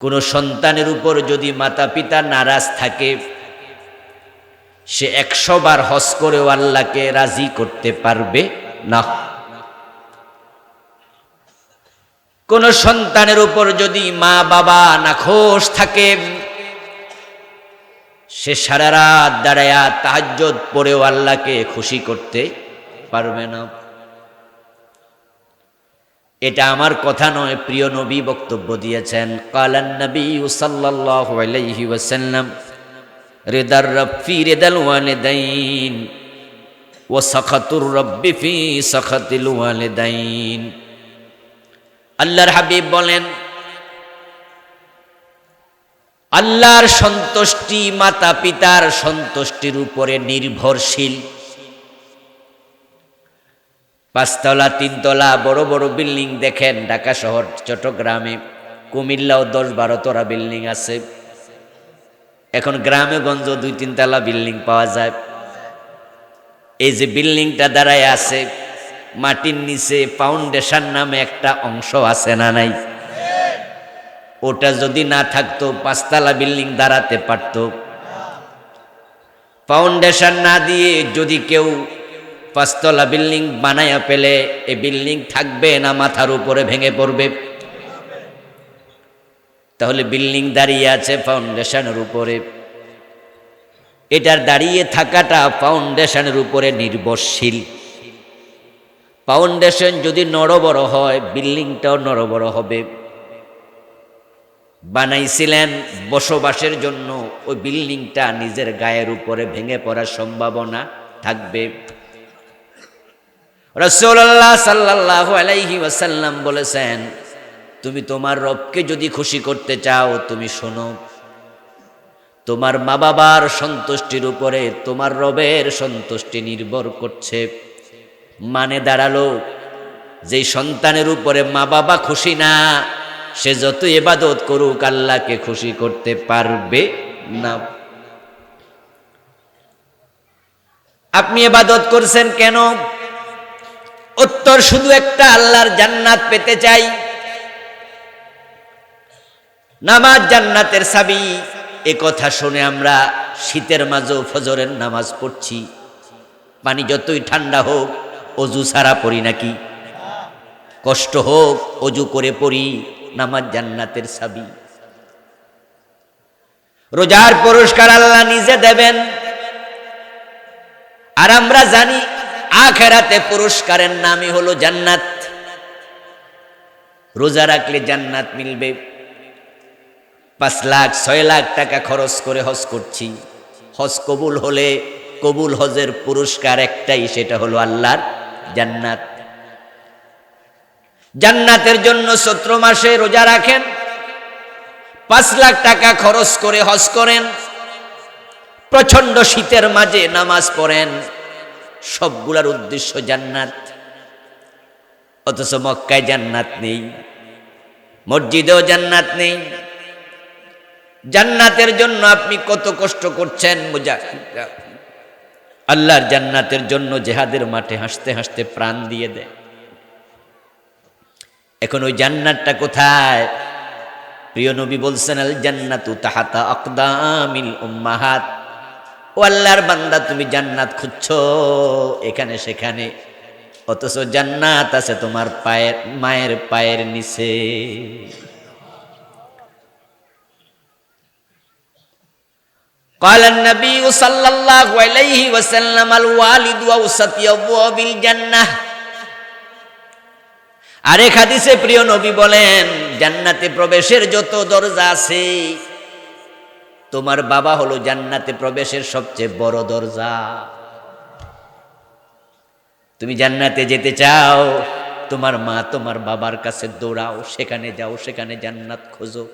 কোন সন্তানের উপর যদি মাতা পিতা নারাজ থাকে, সে 100 বার হজ করেও আল্লাহকে রাজি করতে পারবে না। কোন সন্তানের উপর যদি মা বাবা নাখোশ থাকে, সে সারা রাত দাঁড়ায়া তাহাজ্জুদ পড়েও আল্লাহকে খুশি করতে পারবে না। এটা আমার কথা নয়, প্রিয় নবী বক্তব্য দিয়েছেন। কালান নবী সাল্লাল্লাহু আলাইহি ওয়াসাল্লাম রিদার রব ফি রিদাল ওয়ালিদাইন ওয়া সাখাতুর রব্বি ফি সাখাতিল ওয়ালিদাইন। আল্লাহর হাবিব বলেন, আল্লাহর সন্তুষ্টি মাতা পিতার সন্তুষ্টির উপরে নির্ভরশীল। 5 তলা 3 তলা বড় বড় বিল্ডিং দেখেন ঢাকা শহর, চট্টগ্রামে, কুমিল্লাও 10-12 তলা বিল্ডিং আছে। এখন গ্রামে গঞ্জ 2-3 তলা বিল্ডিং পাওয়া যায়। এই যে বিল্ডিংটা দাঁড়ায় আছে, মাটির নিচে ফাউন্ডেশন নামে একটা অংশ আছে না নাই? ওটা যদি না থাকতো 5 তলা বিল্ডিং দাঁড়াতে পারত? ফাউন্ডেশন না দিয়ে যদি কেউ 5 তলা বিল্ডিং বানায়া পেলে, এই বিল্ডিং থাকবে না মাথার উপরে ভেঙে পড়বে? তাহলে বিল্ডিং দাঁড়িয়ে আছে ফাউন্ডেশনের উপরে। এটার দাঁড়িয়ে থাকাটা ফাউন্ডেশনের উপরে নির্ভরশীল। ফাউন্ডেশন যদি নড়বড় হয়, বিল্ডিংটাও নড়বড় হবে। বানাইছিলেন বসবাসের জন্য, ওই বিল্ডিংটা নিজের গায়ের উপরে ভেঙে পড়ার সম্ভাবনা থাকবে। রাসূলুল্লাহ সাল্লাল্লাহু আলাইহি ওয়াসাল্লাম বলেছেন, তুমি তোমার রবকে যদি খুশি করতে চাও, তুমি শোনো, তোমার মা বাবার সন্তুষ্টির উপরে তোমার রবের সন্তুষ্টি নির্ভর করছে। মানে দাঁড়ালো, যেই সন্তানের উপরে মা বাবা খুশি না, সে যত ইবাদত করুক আল্লাহকে খুশি করতে পারবে না। আপনি ইবাদত করছেন কেন? উত্তর শুধু একটা, আল্লাহর জান্নাত পেতে চাই। নামাজ জান্নাতের চাবি, এ কথা শুনে আমরা শীতের মাঝেও ফজরের নামাজ পড়ছি। পানি যতই ঠান্ডা হোক অজু ছাড়া পড়ি নাকি? কষ্ট হোক অজু করে পড়ি। নামাজ জান্নাতের চাবি। রোজার পুরস্কার আল্লাহ নিজে দেবেন, আর আমরা জানি আখিরাতে পুরস্কারের নামই হলো জান্নাত। রোজা রাখলে জান্নাত মিলবে। 5 লাখ 6 লাখ টাকা খরচ করে হজ করছি, হজ কবুল হলে কবুল হজের পুরস্কার একটাই, সেটা হলো আল্লাহর জান্নাত। জান্নাতের জন্য চৈত্র মাসে রোজা রাখেন, 5 লাখ টাকা খরচ করে হজ করেন, প্রচন্ড শীতের মাঝে নামাজ পড়েন, সবগুলার উদ্দেশ্য জান্নাত। অথচ মক্কায় জান্নাত নেই, মসজিদেও জান্নাত নেই। জান্নাতের জন্য আপনি কত কষ্ট করছেন মুজাহিদরা, আল্লাহর জান্নাতের জন্য জিহাদের মাঠে হাসতে হাসতে প্রাণ দিয়ে দেয়। এখন ওই জান্নাতটা কোথায়? প্রিয় নবী বলছেন, আল জান্নাতু তাহাতা আকদামিল উম্মাহাত। ও আল্লাহর বান্দা, তুমি জান্নাত খুঁজছো এখানে সেখানে, অথচ জান্নাত আছে তোমার পায়ের, মায়ের পায়ের নিচে। قال النبي صلى الله عليه وسلم الوالد أوسط أبواب الجنة। আরেক হাদিসে প্রিয় নবী বলেন, জান্নাতে প্রবেশের যত দরজা আছে, তোমার বাবা হলো জান্নাতে প্রবেশের সবচেয়ে বড় দরজা। তুমি জান্নাতে যেতে চাও, তোমার মা তোমার বাবার কাছে দৌড়াও, সেখানে যাও, সেখানে জান্নাত খোঁজো।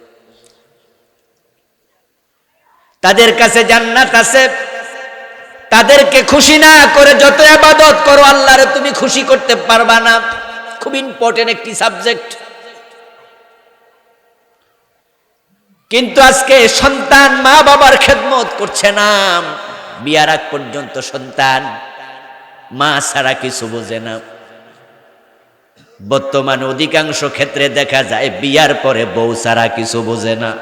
তাদের কাছে জান্নাত আছে। তাদেরকে খুশি না করে যত ইবাদত করো, আল্লাহরে তুমি খুশি করতে পারবা না। খুব ইম্পর্টেন্ট একটি সাবজেক্ট। কিন্তু আজকে সন্তান মা বাবার খেদমত করছে না। বিয়ার আগ পর্যন্ত সন্তান মা ছাড়া কিছু বোঝে না। বর্তমানে অধিকাংশ ক্ষেত্রে দেখা যায় বিয়ার পরে বউ ছাড়া কিছু বোঝে না।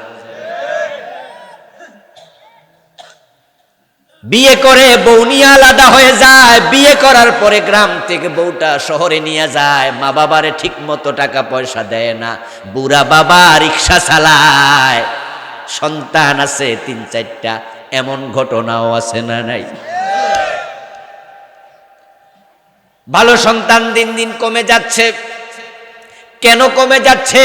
বিয়ে করে বউ নিয়ে আলাদা হয়ে যায়, বিয়ে করার পরে গ্রাম থেকে বউটা শহরে নিয়ে যায়, মা বাবারে ঠিক মতো টাকা পয়সা দেয় না, বুড়া বাবা রিক্সা চালায়, সন্তান আছে 3-4টা, এমন ঘটনাও আছে না নাই? ভালো সন্তান দিন দিন কমে যাচ্ছে। কেন কমে যাচ্ছে?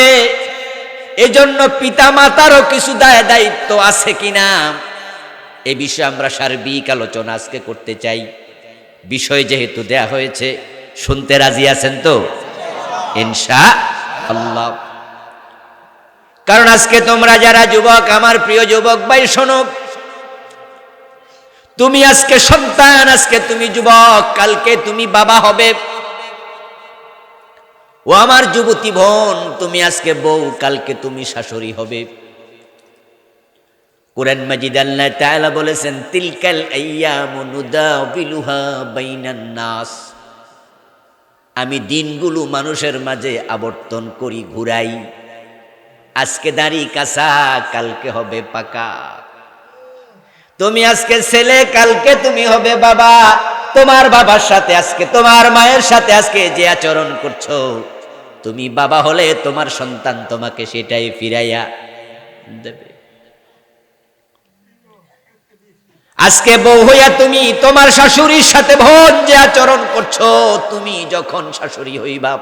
এজন্য পিতা মাতারও কিছু দায়িত্ব আছে কিনা এ বিষয়ে আমরা সার্বিক আলোচনা আজকে করতে চাই। বিষয় যেহেতু দেয়া হয়েছে, শুনতে রাজি আছেন তো ইনশাআল্লাহ? কারণ আজকে তোমরা যারা যুবক, আমার প্রিয় যুবক ভাই শোনো, তুমি আজকে সন্তান, আজকে তুমি যুবক, কালকে তুমি বাবা হবে। ও আমার যুবতী বোন, তুমি আজকে বউ, কালকে তুমি শাশুড়ি হবে। কুরআন মাজিদ আল্লাহ তাআলা বলেছেন, তিলকাল আইয়ামু নুদাবিলুহা বাইনান নাস, আমি দিনগুলো মানুষের মাঝে আবর্তন করি, ঘুরাই। আজকে দাড়ি কাঁচা, কালকে হবে পাকা। তুমি আজকে ছেলে, কালকে তুমি হবে বাবা। তোমার বাবার সাথে আজকে, তোমার মায়ের সাথে আজকে যে আচরণ করছো, তুমি বাবা হলে তোমার সন্তান তোমাকে সেটাই ফিরাইয়া দেবে। আজকে বউ হইয়া তুমি তোমার শাশুড়ির সাথে বোন যে আচরণ করছো, তুমি যখন শাশুড়ি হইবা,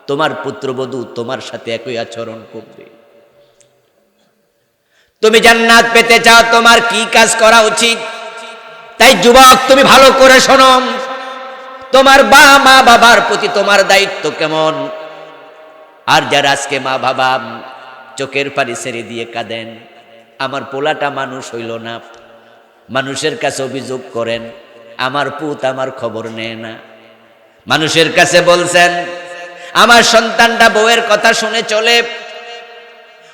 তোমার পুত্রবধূ তোমার সাথে একই আচরণ করবে। তুমি জান্নাত পেতে চাও, তোমার কি কাজ করা উচিত? তাই যুবক, তুমি ভালো করে শোনো, তোমার মা বাবার প্রতি তোমার দায়িত্ব কেমন? আর যারা আজকে মা বাবা চোখের পানি ছেড়ে দিয়ে কাঁদেন, আমার পোলাটা মানুষ হইল না, মানুষের কাছে অভিযোগ করেন, আমার পুত আমার খবর নেয় না, মানুষের কাছে বলছেন আমার সন্তানটা বউয়ের কথা শুনে চলে।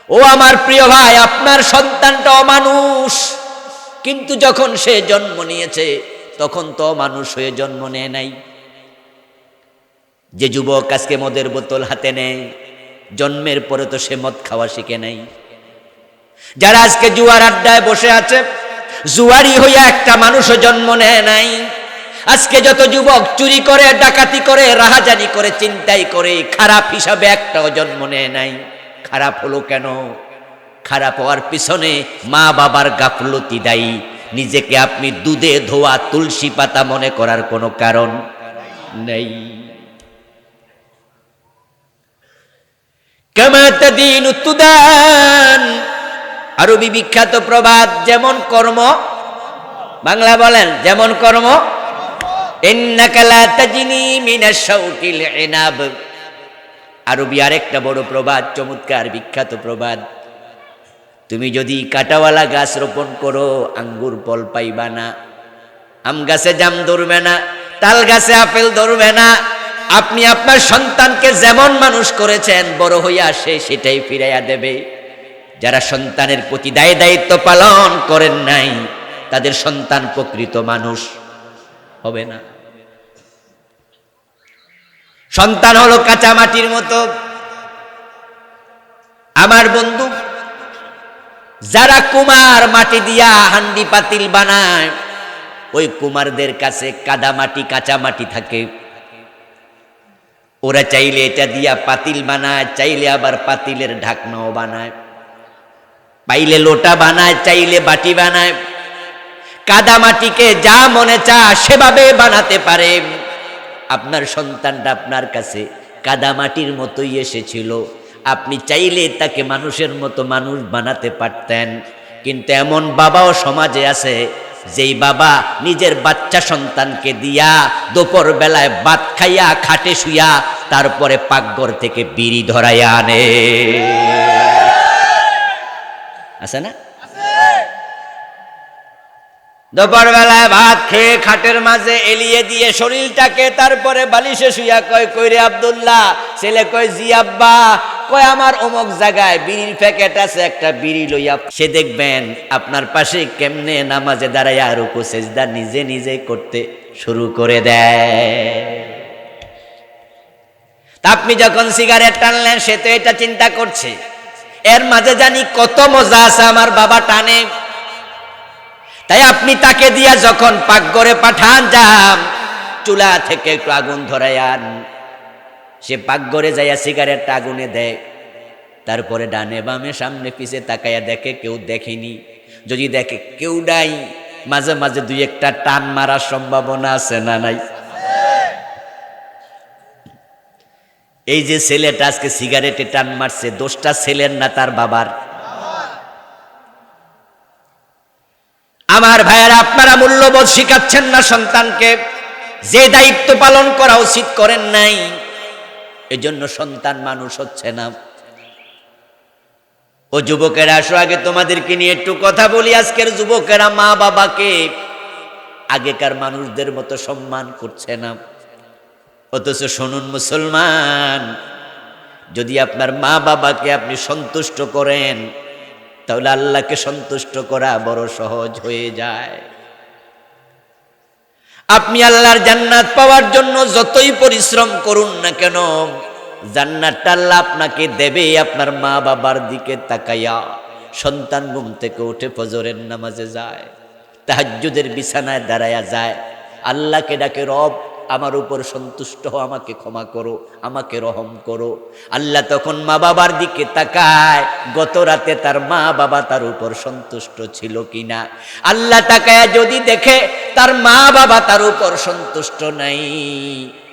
ও আমার প্রিয় ভাই, আপনার সন্তানটা অমানুষ, কিন্তু যখন সে জন্ম নিয়েছে তখন তো মানুষ হয়ে জন্ম নেয় নাই। যে যুবক আজকে মদের বোতল হাতে নেয়, জন্মের পরে তো সে মদ খাওয়া শিখে নাই। যারা আজকে জুয়ার আড্ডায় বসে আছে, জুয়ারি হইয়া একটা মানুষও জন্ম নেয় নাই। আজকে যত যুবক চুরি করে, ডাকাতি করে, রাহাজানি করে, চিন্তাই করে, খারাপ হিসাবে একটাও জন্ম নেয় নাই। খারাপ হলো কেন? খারাপ হওয়ার পিছনে মা বাবার গাফলতি দায়ী। নিজেকে আপনি দুধে ধোয়া তুলসী পাতা মনে করার কোনো কারণ নেই। কামা তাদিনু তুদান, আরবি বিখ্যাত প্রবাদ, যেমন কর্ম, বাংলা বলেন, যেমন কর্ম। ইন্নাকা লা তাজনি মিনাশ শাউকিল ইনাব, আরবি আরেকটা বড় প্রবাদ, চমৎকার বিখ্যাত প্রবাদ। তুমি যদি কাঁটাওয়ালা গাছ রোপণ করো, আঙ্গুর ফল পাইবা না, আম গাছে জাম ধরবে না, তাল গাছে আপেল ধরবে না। আপনি আপনার সন্তানকে যেমন মানুষ করেছেন, বড় হইয়া সে সেটাই ফিরাইয়া দেবে। যারা সন্তানের প্রতি দায়িত্ব পালন করেন নাই, তাদের সন্তান প্রকৃত মানুষ হবে না। সন্তান হলো কাঁচা মাটির মতো। আমার বন্ধু, যারা কুমার মাটি দিয়া হান্ডি পাতিল বানায়, ওই কুমারদের কাছে কাদা মাটি, কাঁচা মাটি থাকে। ওরা চাইলে এটা দিয়া পাতিল বানায়, চাইলে আবার পাতিলের ঢাকনাও বানায়, পাইলে লোটা বানায়, চাইলে বাটি বানায়। কাদা মাটিকে যা মনে চা সেভাবে বানাতে পারে। আপনার সন্তানটা আপনার কাছে কাদা মাটির মতোই এসেছিল, আপনি চাইলে তাকে মানুষের মতো মানুষ বানাতে পারতেন। কিন্তু এমন বাবাও সমাজে আছে, যেই বাবা নিজের বাচ্চা সন্তানকে দিয়া দুপুর বেলায় ভাত খাইয়া খাটে শুইয়া তারপরে পাকঘর থেকে বিড়ি ধরাইয়া আনে। আছে না? দুপুর বেলায় ভাত খেয়ে খাটের মাঝে এলিয়ে দিয়ে শরীরটাকে, তারপরে বালিশে শুইয়া কয়, কই রে আব্দুল্লাহ? ছেলে কয়, জি আব্বা। কয়, আমার অমুক জায়গায় বিড়ির প্যাকেট আছে, একটা বিড়ি লইয়া। সে দেখবেন আপনার পাশে কেমনে নামাজে দাঁড়াইয়া রুকু সেজদা নিজে নিজে করতে শুরু করে দেয়। আপনি যখন সিগারেট টানলেন সে তো এটা চিন্তা করছে এর মাঝে জানি কত মজা আছে আমার বাবা টানে, তাই আপনি তাকে দিয়া যখন পাকঘরে পাঠান যান চুলা থেকে একটু আগুন ধরাই আন, সে পাকঘরে যাইয়া সিগারেটটা আগুনে দেয়, তারপরে ডানে বামে সামনে পিছে তাকাইয়া দেখে কেউ দেখেনি, যদি দেখে কেউ নাই মাঝে মাঝে দুই একটা টান মারার সম্ভাবনা আছে না নাই? এই যে ছেলেটা আজকে সিগারেটে টান মারছে দোষটা ছেলের না তার বাবার? আমার ভাইয়েরা, আপনারা মূল্যবোধ শিখাচ্ছেন না সন্তানকে, যে দায়িত্ব পালন করা উচিত করেন নাই, এজন্য সন্তান মানুষ হচ্ছে না। ও যুবকেরা আসো, আগে তোমাদেরকে নিয়ে একটু কথা বলি। আজকের যুবকেরা মা বাবাকে আগেকার মানুষদের মতো সম্মান করছে না। অথচ শুনুন মুসলমান, যদি আপনার মা বাবাকে আপনি সন্তুষ্ট করেন তাহলে আল্লাহকে সন্তুষ্ট করা বড় সহজ হয়ে যায়। আপনি আল্লাহর জান্নাত পাওয়ার জন্য যতই পরিশ্রম করুন না কেন, জান্নাতটা আল্লাহ আপনাকে দেবে আপনার মা বাবার দিকে তাকাইয়া। সন্তান ঘুম থেকে উঠে ফজরের নামাজে যায়, তাহাজ্জুদের বিছানায় দাঁড়ায়া যায়, আল্লাহকে ডাকে, রব আমার উপর সন্তুষ্ট হও, আমাকে ক্ষমা করো, আমাকে রহম করো। আল্লাহ তখন মা বাবার দিকে তাকায়, গত রাতে তার মা বাবা তার উপর সন্তুষ্ট ছিল কিনা। আল্লাহ তাকায় যদি দেখে তার মা বাবা তার উপর সন্তুষ্ট নাই,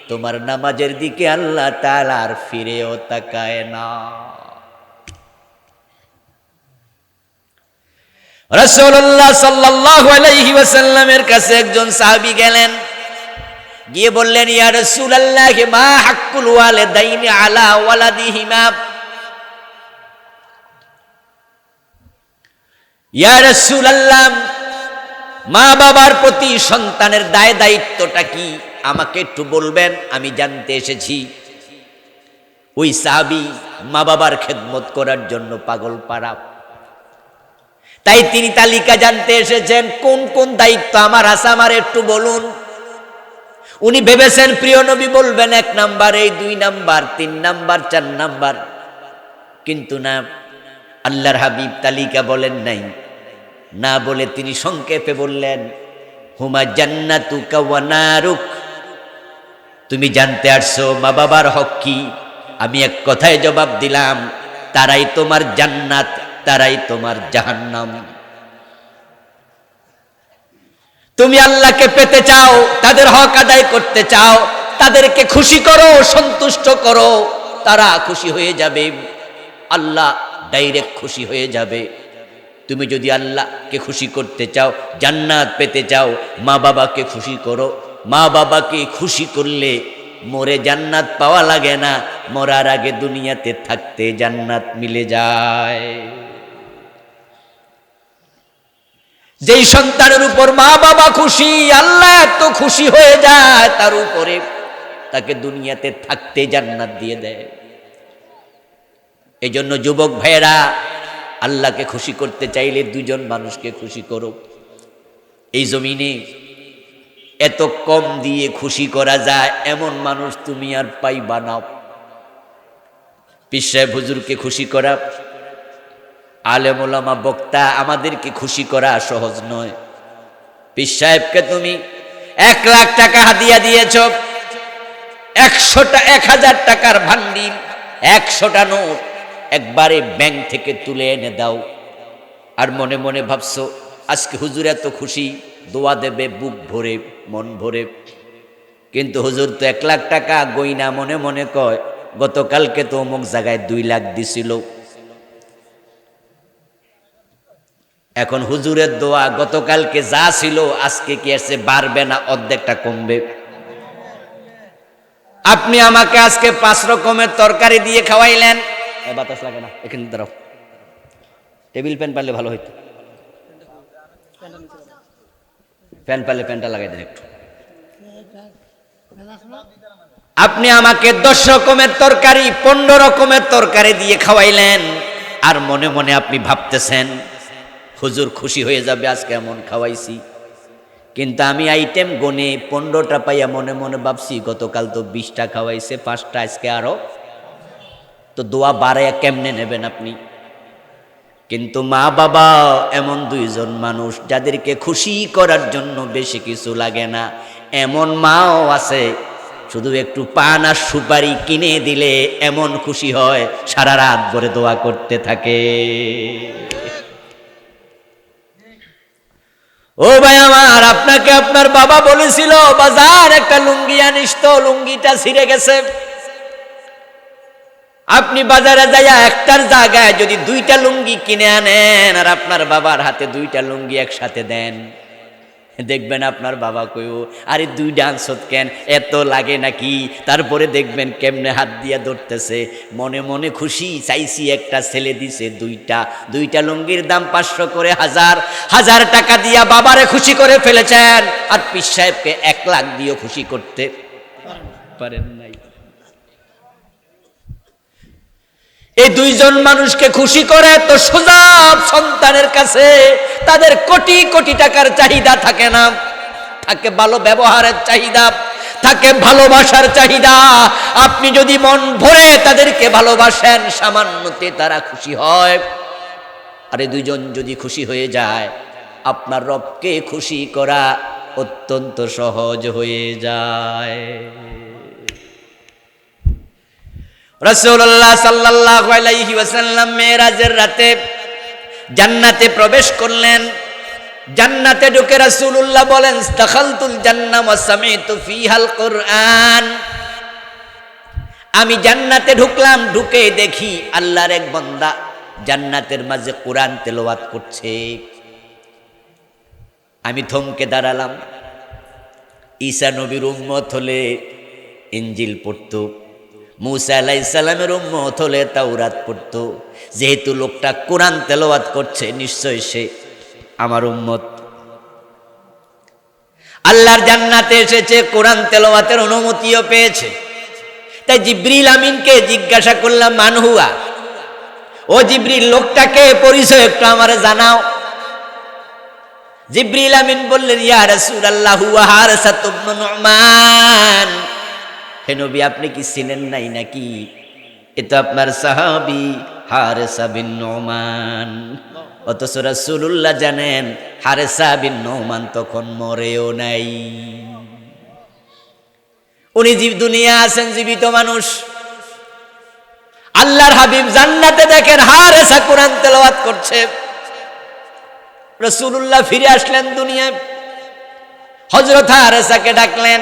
তোমার নামাজের দিকে আল্লাহ তাআলা আর ফিরেও তাকায় না। রাসূলুল্লাহ সাল্লাল্লাহু আলাইহি ওয়াসাল্লামের কাছে একজন সাহাবী গেলেন, গিয়ে বললেন, ইয়া রাসূলুল্লাহ মা হাক্কুল ওয়ালিদাইনি আলা ওয়ালাদিহিমা। ইয়া রাসূলুল্লাহ, মা বাবার প্রতি সন্তানের দায় দায়িত্বটা কি আমাকে একটু বলবেন, আমি জানতে এসেছি। ওই সাহাবী মা বাবার খেদমত করার জন্য পাগল পারা, তাই তিনি তালিকা জানতে এসেছেন কোন কোন দায়িত্ব আমার আছে, আমার একটু বলুন। উনি ভেবেছেন প্রিয় নবী বলবেন 1 নাম্বার, এই 2 নাম্বার, 3 নাম্বার, 4 নাম্বার, কিন্তু না, আল্লাহর হাবিব তালিকা বলেন নাই। না বলে তিনি সংক্ষেপে বললেন, হুমা জান্নাতুকা ওয়া নারুক। তুমি জানতে আসছো মা বাবার হক কি? আমি এক কথায় জবাব দিলাম, তারাই তোমার জান্নাত, তারাই তোমার জাহান্নাম। তুমি আল্লাহকে পেতে চাও, তাদের হক আদায় করতে চাও, তাদেরকে খুশি করো, সন্তুষ্ট করো, তারা খুশি হয়ে যাবে, আল্লাহ ডাইরেক্ট খুশি হয়ে যাবে। তুমি যদি আল্লাহকে খুশি করতে চাও, জান্নাত পেতে চাও, মা বাবাকে খুশি করো। মা বাবাকে খুশি করলে মরে জান্নাত পাওয়া লাগে না, মরার আগে দুনিয়াতে থাকতে জান্নাত মিলে যায়। যেই সন্তানের উপর মা বাবা খুশি, আল্লাহ এত খুশি হয়ে যায় তার উপরে, তাকে দুনিয়াতে থাকতে জান্নাত দিয়ে দেয়। এই জন্য যুবক ভাইয়েরা, আল্লাহকে খুশি করতে চাইলে 2 জন মানুষকে খুশি করো। এই জমিনে এত কম দিয়ে খুশি করা যায় এমন মানুষ তুমি আর পাইবা না। পীর সাহেব হুজুরকে খুশি করা, আলেম ওলামা বক্তা আমাদেরকে খুশি করা সহজ নয়। পীর সাহেবকে তুমি 1 লাখ টাকা হাদিয়া দিয়েছ, 1000 টাকার ভান্ডিল, 100টা নোট একবারে ব্যাংক থেকে তুলে এনে দাও, আর মনে মনে ভাবছো আজকে হুজুর এত খুশি, দোয়া দেবে বুক ভরে, মন ভরে। কিন্তু হুজুর তো 1 লাখ টাকা গইনা মনে মনে কয়, গতকালকে তো অমুক জায়গায় 2 লাখ দিছিল। এখন হুজুরের দোয়া গতকালকে যা ছিল আজকে কি এসে বাড়বে না অর্ধেকটা কমবে? আপনি আমাকে আজকে 5 রকমের তরকারি দিয়ে খাওয়াইলেন, বাতাস লাগে না, এখানে দাঁড়াও, টেবিল ফ্যান পারলে ভালো হইতো, ফ্যান পারলে ফ্যানটা লাগাই দেন একটু। আপনি আমাকে 10 রকমের তরকারি, 15 রকমের তরকারি দিয়ে খাওয়াইলেন, আর মনে মনে আপনি ভাবতেছেন হুজুর খুশি হয়ে যাবে আজকে এমন খাওয়াইছি। কিন্তু আমি আইটেম গনে 15টা পাইয়া মনে মনে ভাবছি গতকাল তো 20টা খাওয়াইছে, 5টা আজকে আরো, তো দোয়া বাড়াইয়া কেমনে নেবেন আপনি? কিন্তু মা বাবা এমন দুইজন মানুষ যাদেরকে খুশি করার জন্য বেশি কিছু লাগে না। এমন মাও আছে শুধু একটু পান আর সুপারি কিনে দিলে এমন খুশি হয় সারা রাত ভরে দোয়া করতে থাকে। ও ভাই আমার, আপনাকে আপনার বাবা বলেছিল বাজার একটা লুঙ্গি আনিস, তো লুঙ্গিটা ছিঁড়ে গেছে। আপনি বাজারে যাইয়া একটার জায়গায় যদি 2টা লুঙ্গি কিনে আনেন আর আপনার বাবার হাতে 2টা লুঙ্গি একসাথে দেন, দেখবেন আপনার বাবা কইও আরে 2টা আনছত কেন, এত লাগে নাকি? তারপরে দেখবেন কেমনে হাত দিয়া ধরতেছে, মনে মনে খুশি, চাইছি একটা, ছেলে দিছে 2টা লুঙ্গির দাম 500 করে, 1000 টাকা দিয়া বাবারে খুশি করে ফেলেছেন, আর পীর সাহেবকে 1 লাখ দিয়েও খুশি করতে পারেন নাই। এই দুইজন মানুষকে খুশি করে তো সোজা সন্তানের কাছে তাদের কোটি কোটি টাকার চাহিদা থাকে না, থাকে ভালো ব্যবহারের চাহিদা, থাকে ভালোবাসার চাহিদা। আপনি যদি মন ভরে তাদেরকে ভালোবাসেন, সামান্যতে তারা খুশি হয়। আরে দুইজন যদি খুশি হয়ে যায়, আপনার রবকে খুশি করা অত্যন্ত সহজ হয়ে যায়। রাসূলুল্লাহ সাল্লাল্লাহু আলাইহি ওয়াসাল্লাম মেরাজের রাতে জান্নাতে প্রবেশ করলেন। জান্নাতে ঢুকে রাসূলুল্লাহ বলেন, দাখালতুল জান্নাহ ওয়া সামি'তু ফিহাল কুরআন। আমি জান্নাতে ঢুকলাম, ঢুকে দেখি আল্লাহর এক বান্দা জান্নাতের মাঝে কোরআন তেলাওয়াত করছে। আমি থমকে দাঁড়ালাম। ঈসা নবীর উম্মত হলে ইনজিল পড়তো, মুসা আলাইহিস সালামের উম্মত হলে তাওরাত পড়তো। যেহেতু লোকটা কোরআন তেলাওয়াত করছে, নিশ্চয় সে আমার উম্মত। আল্লাহর জান্নাতে এসেছে, কোরআন তেলাওয়াতের অনুমতিও পেয়েছে। তাই জিবরিল আমিনকে জিজ্ঞাসা করলাম, মান হুয়া? ও জিবরিল, লোকটাকে পরিচয় একটু আমারে জানাও। জিবরিল আমিন বললেন, ইয়া রাসূলুল্লাহ হুয়া হারসা ইবনে নুমান। হে নবী, আপনি কি চিনেন নাই নাকি? এ তো আপনার সাহাবী হারেসা বিন নুমান। অথচ রাসূলুল্লাহ জানেন হারেসা বিন নুমান তখন মরেও নাই। উনি দুনিয়া আছেন, জীবিত মানুষ। আল্লাহর হাবিব জান্নাতে দেখেন হারেসা কোরআন তেলাওয়াত করছে। রাসূলুল্লাহ ফিরে আসলেন দুনিয়ায়, হযরত হারেসাকে ডাকলেন,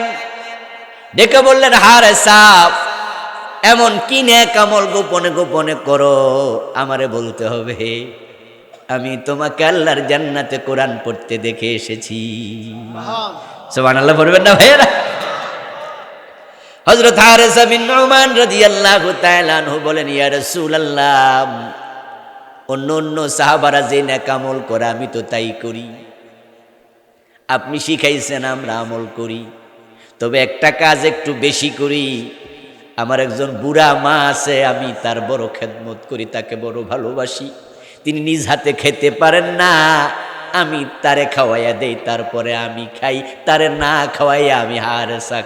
ডেকে বললেন, হারেসা, এমন কি নেক আমল গোপনে গোপনে করো, আমারে বলতে হবে। আমি তোমাকে আল্লাহর জান্নাতে কোরআন পড়তে দেখে এসেছি। সুবহানাল্লাহ পড়বেন না ভাইয়েরা? হযরত হারেসা বিন নুমান রাদিয়াল্লাহু তাআলা আনহু বলেন, ইয়া রাসূলুল্লাহ, অন্য অন্য সাহাবারা যে নেক আমল করে আমি তো তাই করি, আপনি শিখাইছেন আমরা আমল করি, তবে একটা কাজ একটু বেশি করি। আমার একজন বুড়া মা আছে, আমি তার বড় খেদমত করি, তাকে বড় ভালোবাসি। তিনি নিজ হাতে খেতে পারেন না, আমি তারে খাওয়াইয়া দেই, তারপরে আমি খাই। তারে না খাওয়াইয়া আমি হারেসা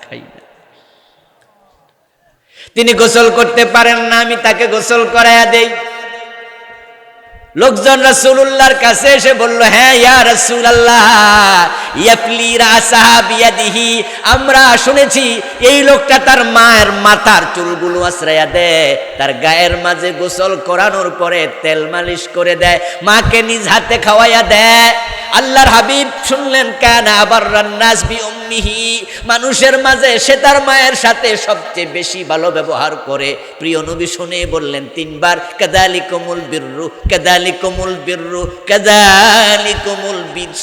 খাই না। তিনি গোসল করতে পারেন না, আমি তাকে গোসল করাইয়া দেই। লোকজন রাসূলুল্লাহর কাছে এসে বলল, হ্যাঁ ইয়া রাসূলুল্লাহ, ইয়াফলি রাসাহা বিয়াদিহি, আমরা শুনেছি এই লোকটা তার মায়ের মাথার চুলগুলো আশ্রয়া দেয়, তার গায়ের মাঝে গোসল করানোর পরে তেল মালিশ করে দেয়, মাকে নিজ হাতে খাওয়াইয়া দেয়। আল্লাহর হাবিব শুনলেন, কানা আবাররান নাস বি উম্মিহি, মানুষের মাঝে সে তার মায়ের সাথে সবচেয়ে বেশি ভালো ব্যবহার করে। প্রিয় নবী শুনে বললেন 3 বার, কাযালিকুমুল বিররু কাযালিকুমুল বিররু কাযালিকুমুল বির।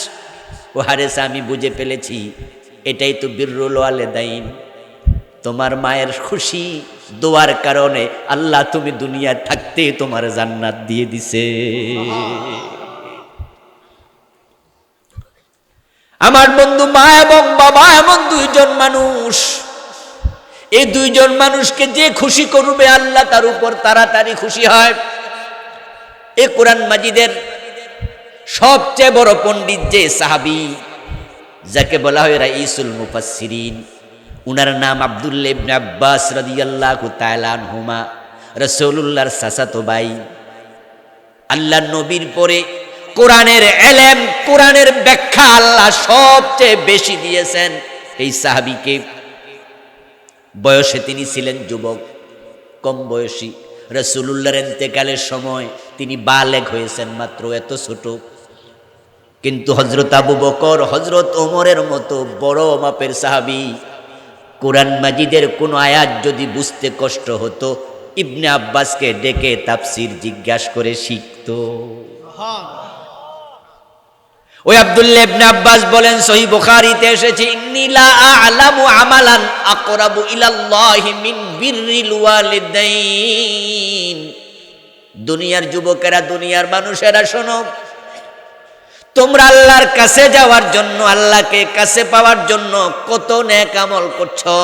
ও হারেসা, আমি বুঝে ফেলেছি, এটাই তো বিররুল ওয়ালিদাইন। তোমার মায়ের খুশি দোয়ার কারণে আল্লাহ তুমি দুনিয়া থাকতে তোমার জান্নাত দিয়ে দিছে। আমার বন্ধু, মা এবং বাবা এমন দুইজন মানুষ, এই দুইজন মানুষকে যে খুশি করবে আল্লাহ তার উপর তাড়াতাড়ি খুশি হয়। এই কোরআন মাজিদের সবচেয়ে বড় পণ্ডিত যে সাহাবী, যাকে বলা হয় রাইসুল মুফাসসিরিন। উনার নাম আব্দুল্লাহ ইবনে আব্বাস রাদিয়াল্লাহু তাআলা আনহুমা, রাসূলুল্লাহর চাচাতো ভাই। আল্লাহর নবীর পরে কোরআনের ইলম, কোরআনের ব্যাখ্যা আল্লাহ সবচেয়ে বেশি দিয়েছেন এই সাহাবীকে। বয়সে তিনি ছিলেন যুবক, কম বয়সী। রাসূলুল্লাহর ইন্তেকালের সময় তিনি বালেগ হয়েছেন, মাত্র এত ছোট। কিন্তু হযরত আবু বকর, হযরত ওমরের মতো বড় মাপের সাহাবী, কোরআন মাজিদের কোন আয়াত যদি বুঝতে কষ্ট হতো, ইবনে আব্বাসকে ডেকে তাফসীর জিজ্ঞাসা করে শিখতো। ওই আব্দুল্লাহ ইবনে আব্বাস বলেন, সহিহ বুখারীতে এসেছে, ইন্নী লা আ'লামু আমালান আকরাবু ইলাল্লাহি মিন বিররিল ওয়ালিদাইন। দুনিয়ার যুবকেরা, দুনিয়ার মানুষেরা শোনো, তোমরা আল্লাহর কাছে যাওয়ার জন্য, আল্লাহকে কাছে পাওয়ার জন্য কত নেক আমল করছো।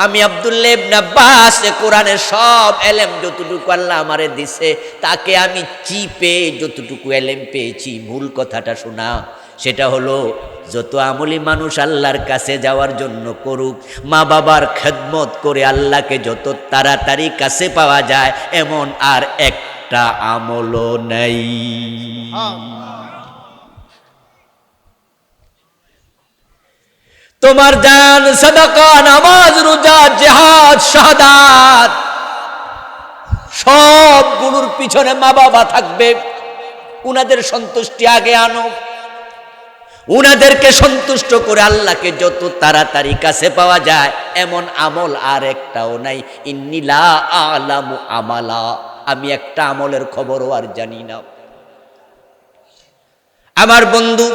আমি আব্দুল্লাহ ইবনে আব্বাস কোরআনের সব এলেম যতটুকু আল্লাহ আমারে দিছে, তাকে আমি চিপে যতটুকু এলেম পেয়েছি, মূল কথাটা শোনা। সেটা হলো, যত আমলি মানুষ আল্লাহর কাছে যাওয়ার জন্য করুক, মা বাবার খেদমত করে আল্লাহকে যত তাড়াতাড়ি কাছে পাওয়া যায়, এমন আর একটা আমলও নাই। তোমার জান, সাদাকা, নামাজ, রোজা, জিহাদ, শাহাদাত সবগুলোর পিছনে মা বাবা থাকবে। উনাদের সন্তুষ্টি আগে আনো। উনাদেরকে সন্তুষ্ট করে আল্লাহকে যত তাড়াতাড়ি কাছে পাওয়া যায়, এমন আমল আর একটাও নাই। ইন্নী লা আ'লামু আমালা, আমি একটা আমলের খবরও আর জানি না। আমার বন্ধু,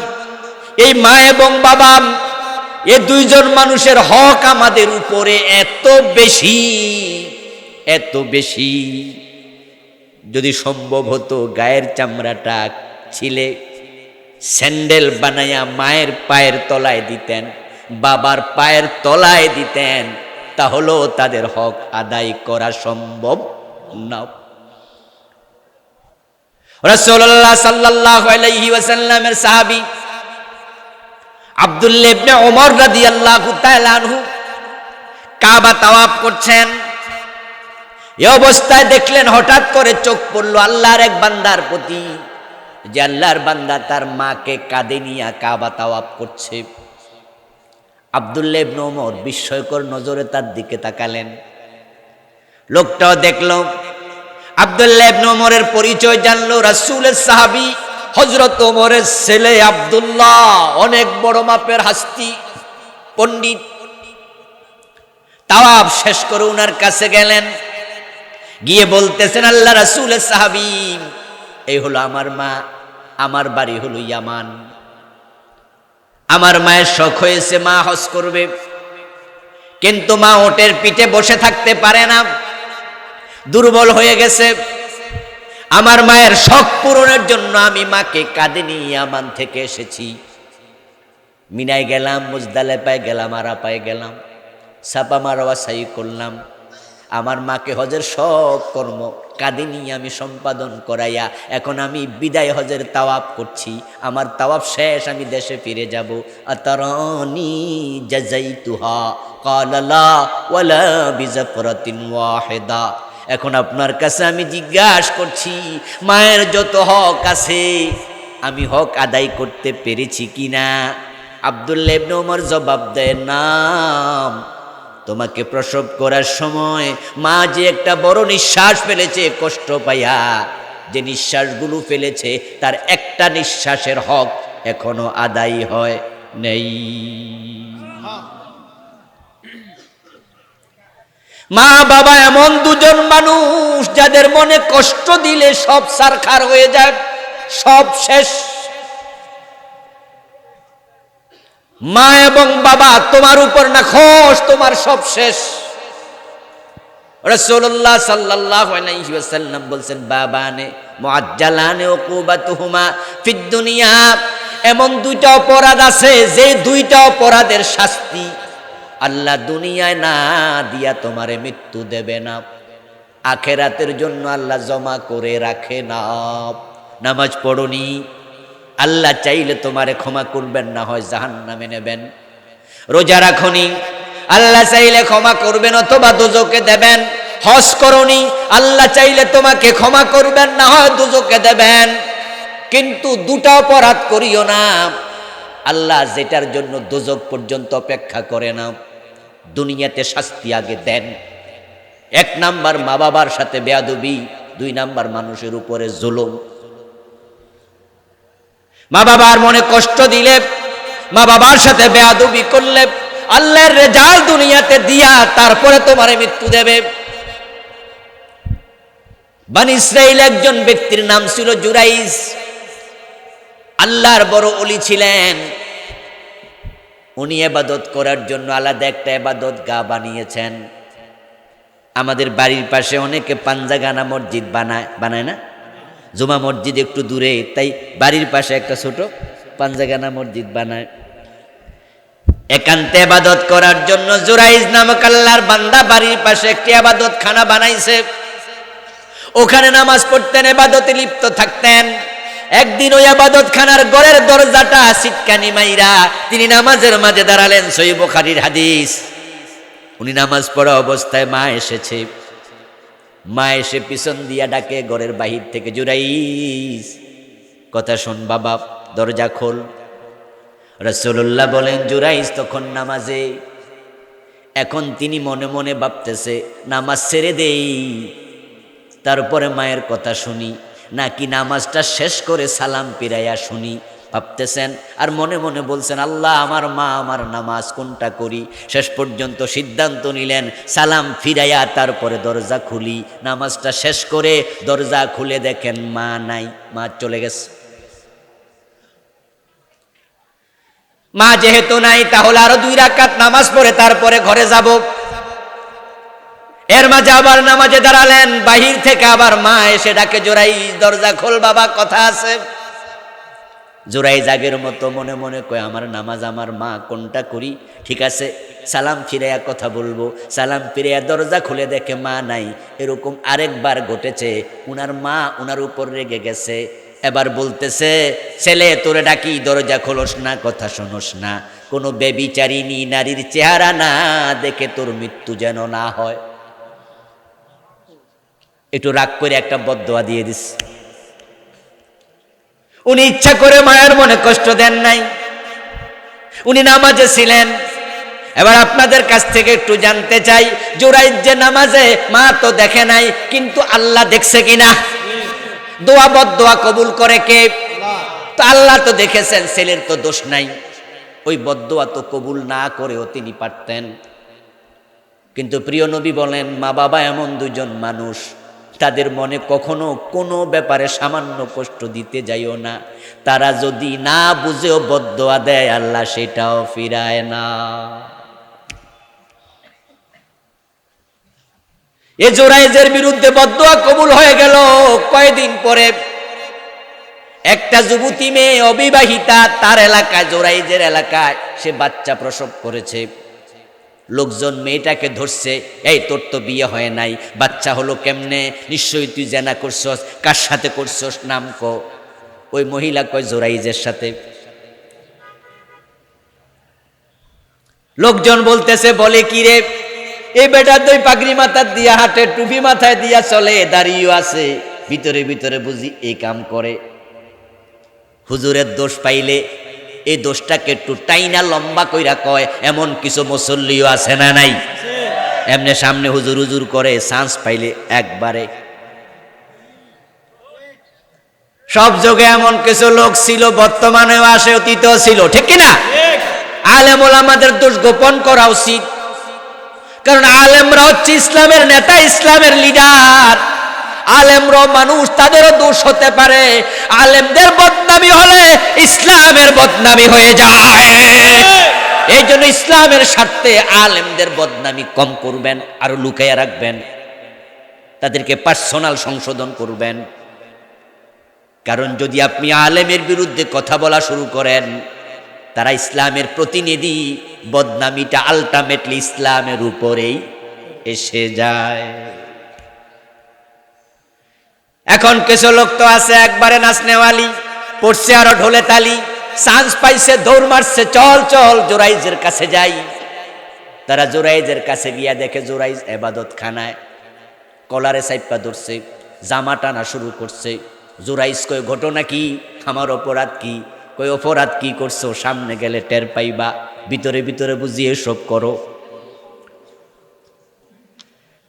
এই মা এবং বাবা, এ দুইজন মানুষের হক আমাদের উপরে এত বেশি, এত বেশি। যদি সম্ভব হতো গায়ের চামড়াটা ছিলে স্যান্ডেল বানাইয়া মায়ের পায়ের তলায় দিতেন, বাবার পায়ের তলায় দিতেন, তাহলেও তাদের হক আদায় করা সম্ভব না। রাসূলুল্লাহ সাল্লাল্লাহু আলাইহি ওয়াসাল্লামের সাহাবী আব্দুল্লাহ ইবনে ওমর রাদিয়াল্লাহু তাআলা আনহু কাবা তাওয়াফ করছেন। এই অবস্থায় দেখলেন, হঠাৎ করে চোখ পড়ল আল্লাহর এক বান্দার প্রতি, যে আল্লাহর বান্দা তার মাকে কাঁধে নিয়ে কাবা তাওয়াফ করছে। আব্দুল্লাহ ইবনে ওমর বিস্ময়কর নজরে তার দিকে তাকালেন। লোকটাও দেখল, আব্দুল্লাহ ইবনে ওমরের পরিচয় জানলো, রাসূলের সাহাবী হযরত ওমরের ছেলে আব্দুল্লাহ, অনেক বড় মাপের হাস্তি, পণ্ডিত। তাওয়াফ শেষ করে উনার কাছে গেলেন, গিয়ে বলতেছেন, আল্লাহ রাসূলের সাহাবী, এই হলো আমার মা, আমার বাড়ি হলো ইয়ামান। আমার মায়ের শখ হয়েছে মা হজ করবে, কিন্তু মা ওটের পিঠে বসে থাকতে পারে না, দুর্বল হয়ে গেছে। আমার মায়ের শখ পূরণের জন্য আমি মাকে কাঁধে নিয়ে ইয়ামান থেকে এসেছি। মিনায় গেলাম, মুজদালেফায় গেলাম, আরাফায় গেলাম, সাফা মারওয়া সাই করলাম। আমার মাকে হজের সব কর্ম কাঁধে নিয়ে আমি সম্পাদন করাইয়া এখন আমি বিদায় হজের তাওয়াফ করছি। আমার তাওয়াফ শেষ, আমি দেশে ফিরে যাব। আতারানি জাযাইতুহা ক্বালা লা ওয়ালা বিজাফরাতিন ওয়াহিদা। এখন আপনার কাছে আমি জিজ্ঞাসা করছি, মায়ের যত হক আছে আমি হক আদায় করতে পেরেছি কিনা? আব্দুল্লাহ ইবনে ওমর জবাব দেয়, নাম। তোমাকে প্রসব করার সময় মা যে একটা বড় নিঃশ্বাস ফেলেছে কষ্ট পাইয়া, যে নিঃশ্বাসগুলো ফেলেছে তার একটা নিঃশ্বাসের হক এখনো আদায় হয় নেই। মা বাবা এমন দুজন মানুষ যাদের মনে কষ্ট দিলে সব ছারখার হয়ে যায়, সব শেষ। মা এবং বাবা তোমার উপর না খোশ, তোমার সব শেষ। রাসূলুল্লাহ সাল্লাল্লাহু আলাইহি ওয়াসাল্লাম বলছেন, বাবানে মুআজ্জালানে উকুবাতুহুমা ফিদ দুনিয়া, এমন দুইটা অপরাধ আছে যে দুইটা অপরাধের শাস্তি আল্লাহ দুনিয়ায় না দিয়া তোমারে মৃত্যু দেবে না, আখেরাতের জন্য আল্লাহ জমা করে রাখে না। নামাজ পড়নি, আল্লাহ চাইলে তোমারে ক্ষমা করবেন, না হয় জাহান্নামে নেবেন। রোজা রাখনি, আল্লাহ চাইলে ক্ষমা করবেন অথবা দোজকে দেবেন। হজ করনি, আল্লাহ চাইলে তোমাকে ক্ষমা করবেন, না হয় দোজকে দেবেন। কিন্তু দুটা অপরাধ করিও না, আল্লাহ যেটার জন্য দোজক পর্যন্ত অপেক্ষা করে না। দুনিয়াতে শাস্তি আগে দেন। 1 নাম্বার মা বাবার সাথে বেয়াদবি, 2 নাম্বার মানুষের উপরে জুলুম। মা বাবার মনে কষ্ট দিলে, মা বাবার সাথে বেয়াদবি করলে আল্লাহর রেজাল্ট দুনিয়াতে দিয়া তারপরে তোমারে মৃত্যু দেবে। বনী ইসরাইল একজন ব্যক্তির নাম ছিল জুরাইজ, আল্লাহর বড় ওলি ছিলেন। উনি ইবাদত করার জন্য আলাদা একটা ইবাদত গাহ বানিয়েছেন। আমাদের বাড়ির পাশে অনেকে পাঞ্জাগানা মসজিদ বানায় না, জুমা মসজিদ একটু দূরে, তাই বাড়ির পাশে একটা ছোট পাঞ্জাগানা মসজিদ বানায়। একান্তে ইবাদত করার জন্য জুরাইজ নামক আল্লাহর বান্দা বাড়ির পাশে একটি ইবাদত খানা বানাইছে। ওখানে নামাজ পড়তেন, ইবাদতে লিপ্ত থাকতেন। একদিন ওই ইবাদত খানার ঘরের দরজাটা সিটকানি মাইরা তিনি নামাজের মাঝে দাঁড়ালেন। সহিহ বুখারীর হাদিস। উনি নামাজ পড়া অবস্থায় মা এসেছে। মা এসে পিছন দিয়া ডাকে ঘরের বাহির থেকে, জুরাইজ কথা শোন বাবা, দরজা খোল। রাসূলুল্লাহ বলেন, জুরাইজ তখন নামাজে। এখন তিনি মনে মনে ভাবতেছে নামাজ ছেড়ে দেই, তারপরে মায়ের কথা শুনি, নাকি নামাজটা শেষ করে সালাম ফিরাইয়া শুনি। ভাবতেছেন আর মনে মনে বলছেন, আল্লাহ আমার মা আমার নামাজ কোনটা করি। শেষ পর্যন্ত সিদ্ধান্ত নিলেন সালাম ফিরাইয়া তারপরে দরজা খুলি। নামাজটা শেষ করে দরজা খুলে দেখেন মা নাই, মা চলে গেছে। মা যেহেতু নাই, তাহলে আরো 2 রাকাত নামাজ পড়ে তারপরে ঘরে যাব। এর মাঝে আবার নামাজে দাঁড়ালেন, বাহির থেকে আবার মা এসে ডাকে, জুরাইজ দরজা খোল বাবা, কথা আছে। জুরাইজ আগের মতো মনে মনে কয়, আমার নামাজ আমার মা কোনটা করি, ঠিক আছে সালাম ফিরাইয়া কথা বলবো। সালাম ফিরাইয়া দরজা খুলে দেখে মা নাই। এরকম আরেকবার ঘটেছে। উনার মা উনার উপর রেগে গেছে। এবার বলতেছে, ছেলে তোরে ডাকি দরজা খোলস না, কথা শোনস না, কোনো বেবিচারিণী নারীর চেহারা না দেখে তোর মৃত্যু যেন না হয়। একটু রাগ করে একটা বদদোয়া দিয়ে দিস। উনি ইচ্ছা করে মায়ের মনে কষ্ট দেন নাই, উনি নামাজে ছিলেন। এবার আপনাদের কাছ থেকে একটু জানতে চাই, জুরাইজ যে নামাজে, মা তো দেখে নাই, কিন্তু আল্লাহ দেখছে কিনা? দোয়া বদদোয়া কবুল করে কে? তো আল্লাহ তো দেখেছেন, ছেলের তো দোষ নাই। ওই বদদোয়া তো কবুল না করেও তিনি পারতেন। কিন্তু প্রিয় নবী বলেন, মা বাবা এমন 2জন মানুষ, তাদের মনে কখনো কোনো ব্যাপারে সামান্য কষ্ট দিতে যাইও না। তারা যদি না বুঝেও বদদোয়া দেয়, আল্লাহ সেটাও ফিরায় না। এ জুরাইজের বিরুদ্ধে বদদোয়া কবুল হয়ে গেল। কয়েকদিন পরে একটা যুবতী মেয়ে, অবিবাহিতা, তার এলাকায়, জুরাইজের এলাকায় সে বাচ্চা প্রসব করেছে। লোকজন মেয়েটাকে ধরছে, এই তোর তো বিয়ে হয় নাই, বাচ্চা হলো কেমনে? নিশ্চয়ই তুই জেনা করছস, কার সাথে করছস, নাম কো। ওই মহিলা কয় জুরাইজের সাথে। লোকজন বলতেছে, বলে কি রে, এই বেটা তুই পাগড়ি মাথায় দিয়া হাঁটে, টুপি মাথায় দিয়া চলে, দাঁড়িয়েও আছে, ভিতরে ভিতরে বুঝি এই কাম করে। হুজুরের দোষ পাইলে এই দোষটাকে একটু টাইনা লম্বা কইরা কয়, এমন কিছু মুসল্লিও আছে না নাই? এমনি সামনে হুজুর হুজুর করে, চান্স পাইলে একবারে। সব যুগে এমন কিছু লোক ছিল, বর্তমানেও আসে, অতীতেও ছিল, ঠিক কিনা? আলেম ওলামাদের দোষ গোপন করা উচিত, কারণ আলেমরা হচ্ছে ইসলামের নেতা, ইসলামের লিডার। আলেমরা মানুষ, তাদেরও দোষ হতে পারে। আলেমদের বদনামি হলে ইসলামের বদনামি হয়ে যায়। এই জন্য ইসলামের স্বার্থে আলেমদের বদনামি কম করবেন, আরো লুকাইয়া রাখবেন, তাদেরকে পার্সোনাল সংশোধন করবেন। কারণ যদি আপনি আলেমের বিরুদ্ধে কথা বলা শুরু করেন, তারা ইসলামের প্রতিনিধি, বদনামিটা আলটিমেটলি ইসলামের উপরেই এসে যায়। এখন কিছু লোক তো আছে একবারে নাচনেওয়ালি, পড়ছে আরো ঢোলে তালি, চান্স পাইছে, দৌড় মারছে, চল চল জোরাইজের কাছে যাই। তারা জোরাইজের কাছে গিয়া দেখে জোরাইজ এবাদত খানায় কলারে সাইপা ধরছে, জামা টানা শুরু করছে। জোরাইজ কয় ঘটনা কি, আমার অপরাধ কি? কই অপরাধ কি করছো, সামনে গেলে টের পাইবা, ভিতরে ভিতরে বুঝিয়ে সব করো।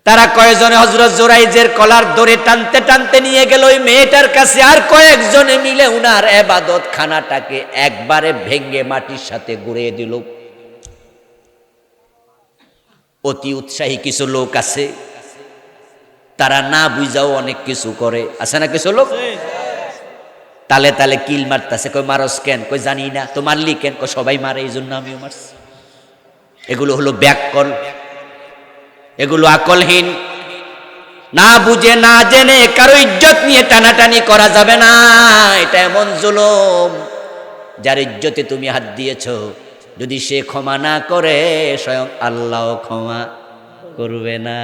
তারা কয়েকজনে হযরত জোরাইজের কলার ধরে টানতে টানতে নিয়ে গেল ওই মেয়েটার কাছে, আর কয়েকজনে মিলে উনার ইবাদত খানাটাকে একবারে ভেঙ্গে মাটির সাথে গুঁড়িয়ে দিল। অতি উৎসাহী কিছু লোক আছে, তারা না বুঝাও অনেক কিছু করে, আছে না কিছু লোক? তালে তালে কিল মারতেছে, কই মারস কেন? কই জানি না। তো মারলি কেন? কই সবাই মারে এই জন্য আমিও মারছি। এগুলো হলো ব্যাককল, এগুলো আকলহীন। না বুঝে না জেনে কারো ইজ্জত নিয়ে টানাটানি করা যাবে না। এটা এমন জুলুম, যার ইজ্জতে তুমি হাত দিয়েছো, যদি সে ক্ষমা না করে স্বয়ং আল্লাহ ক্ষমা করবে না।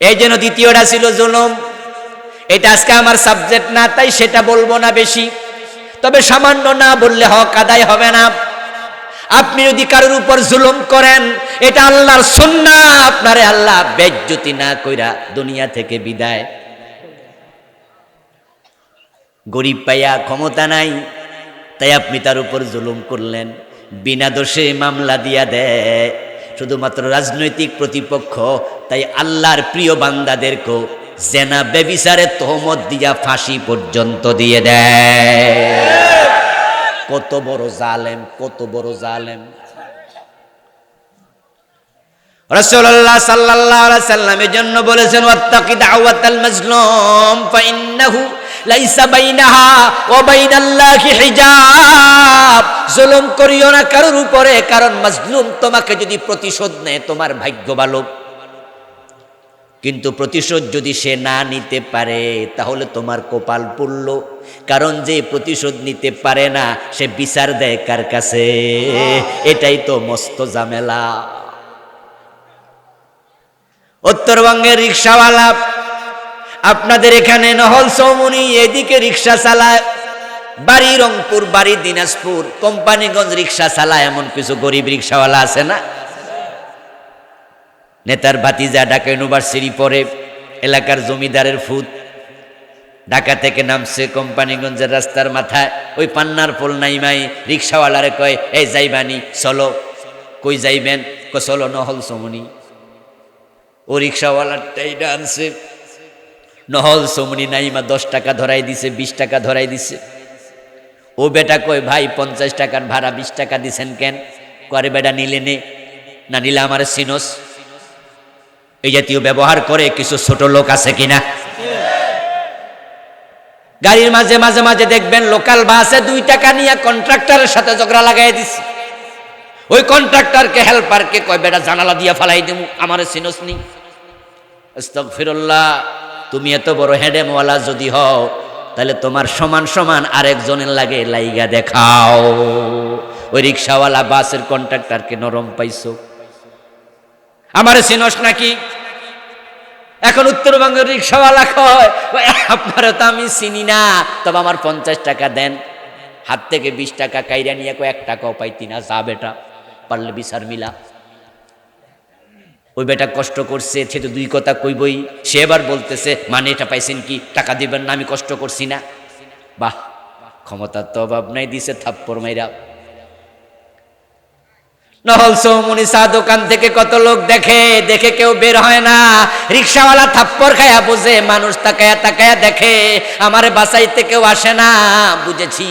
এই জন্য দ্বিতীয়টা ছিল জুলুম। এটা আজকে আমার সাবজেক্ট না, তাই সেটা বলবো না বেশি। তবে সামান্য না বললে হক আদায় হবে না। আপনি যদি কারোর উপর জুলুম করেন, এটা আল্লাহর সুন্নাহ, আপনারে আল্লাহ বেজ্জতি না কইরা দুনিয়া থেকে বিদায়। গরিব পাইয়া ক্ষমতা নাই, তাই আপনি তার উপর জুলুম করলেন, বিনা দোষে মামলা দিয়া দেয়। শুধুমাত্র রাজনৈতিক প্রতিপক্ষ, তাই আল্লাহর প্রিয় বান্দাদেরকেও জেনা বেবিচারে তহমত দিয়া ফাঁসি পর্যন্ত দিয়ে দেয়। কত বড় জালেম, কত বড় জালেম। রাসূলুল্লাহ সাল্লাল্লাহু আলাইহি ওয়াসাল্লাম এর জন্য বলেছেন, ওয়াত্তাকি দাওয়াতাল মাজলুম ফাইন্নাহু লাইসা বাইনাহা ওয়া বাইনাল্লাহি হিজাব। জুলুম করিও না কারোর উপরে, কারণ মাজলুম তোমাকে যদি প্রতিশোধ নেয় তোমার ভাগ্য ভালো, কিন্তু প্রতিশোধ যদি সে না নিতে পারে তাহলে তোমার কপাল পুড়ল। কারণ যে প্রতিশোধ নিতে পারে না সে বিচার দেয় কার কাছে? এটাই তো মস্ত ঝামেলা। উত্তরবঙ্গের রিক্সাওয়ালা, আপনাদের এখানে নহল চৌমুনি এদিকে রিক্সা চালায়, বাড়ি রংপুর, বাড়ি দিনাজপুর, কোম্পানিগঞ্জ রিক্সা চালায় এমন কিছু গরিব রিক্সাওয়ালা আছে না? নেতার ভাতিজা ঢাকা ইউনিভার্সিটি পড়ে, এলাকার জমিদারের ফুত, ঢাকা থেকে নামছে কোম্পানিগঞ্জের রাস্তার মাথায়, ওই পান্নার পোল নাইমাই রিক্সাওয়ালারে কয়, এই যাইবানি চলো। কই যাইবেন? কয় চলো নহল চৌমুনি। ও রিক্সাওয়ালাটাই আনছে, নহল চৌমুনি নাইমা 10 টাকা ধরাই দিছে, 20 টাকা ধরাই দিছে। ও বেটা কয়, ভাই 50 টাকার ভাড়া 20 টাকা দিছেন কেন? করে বেটা নিলে নে, না নিলে আমার সিনোস। এই জাতীয় ব্যবহার করে কিছু ছোট লোক আছে কিনা? গাড়ির মাঝে মাঝে মাঝে দেখবেন লোকাল বাসে 2 টাকা নিয়ে কন্ট্রাক্টরের সাথে ঝগড়া লাগাই দিছে। ওই কন্ট্রাক্টরকে হেল্পারকে কয়, বেটা জানালা দিয়া ফালাই দিমু, আমারে সিনোস নি। আস্তাগফিরুল্লাহ। তুমি এত বড় হেডেমওয়ালা যদি হও, তাহলে তোমার সমান সমান আরেকজনের লাগে লাইগা দেখাও। ওই রিক্সাওয়ালা বাসের কন্ট্রাক্টরকে নরম পাইছো, আমারে সিনোস নাকি? এখন উত্তরবঙ্গের রিক্সাওয়ালা কয়, আপনারা তো আমি চিনি না, তবে আমার 50 টাকা দেন। হাত থেকে 20 টাকা কাইরা নিয়ে কয় 1 টাকাও পাইতি না, যা বেটা পারলে বিচার মিলা। ওই বেটা কষ্ট করছে, সে তো 2 কথা কইবই। সে এবার বলতেছে, মানে এটা পাইছেন কি, টাকা দিবেন না, আমি কষ্ট করছি না। বাহ, ক্ষমতার তো অভাব নাই, দিছে থাপ্পড় মাইরা। নহল চৌমুনি চা দোকান থেকে কত লোক দেখে, দেখে কেউ বের হয় না। রিক্সাওয়ালা থাপ্পড় খায়া বোঝে, মানুষ তাকায়া তাকায়া দেখে, আমারে বাঁচাইতে কেউ আসে না। বুঝেছি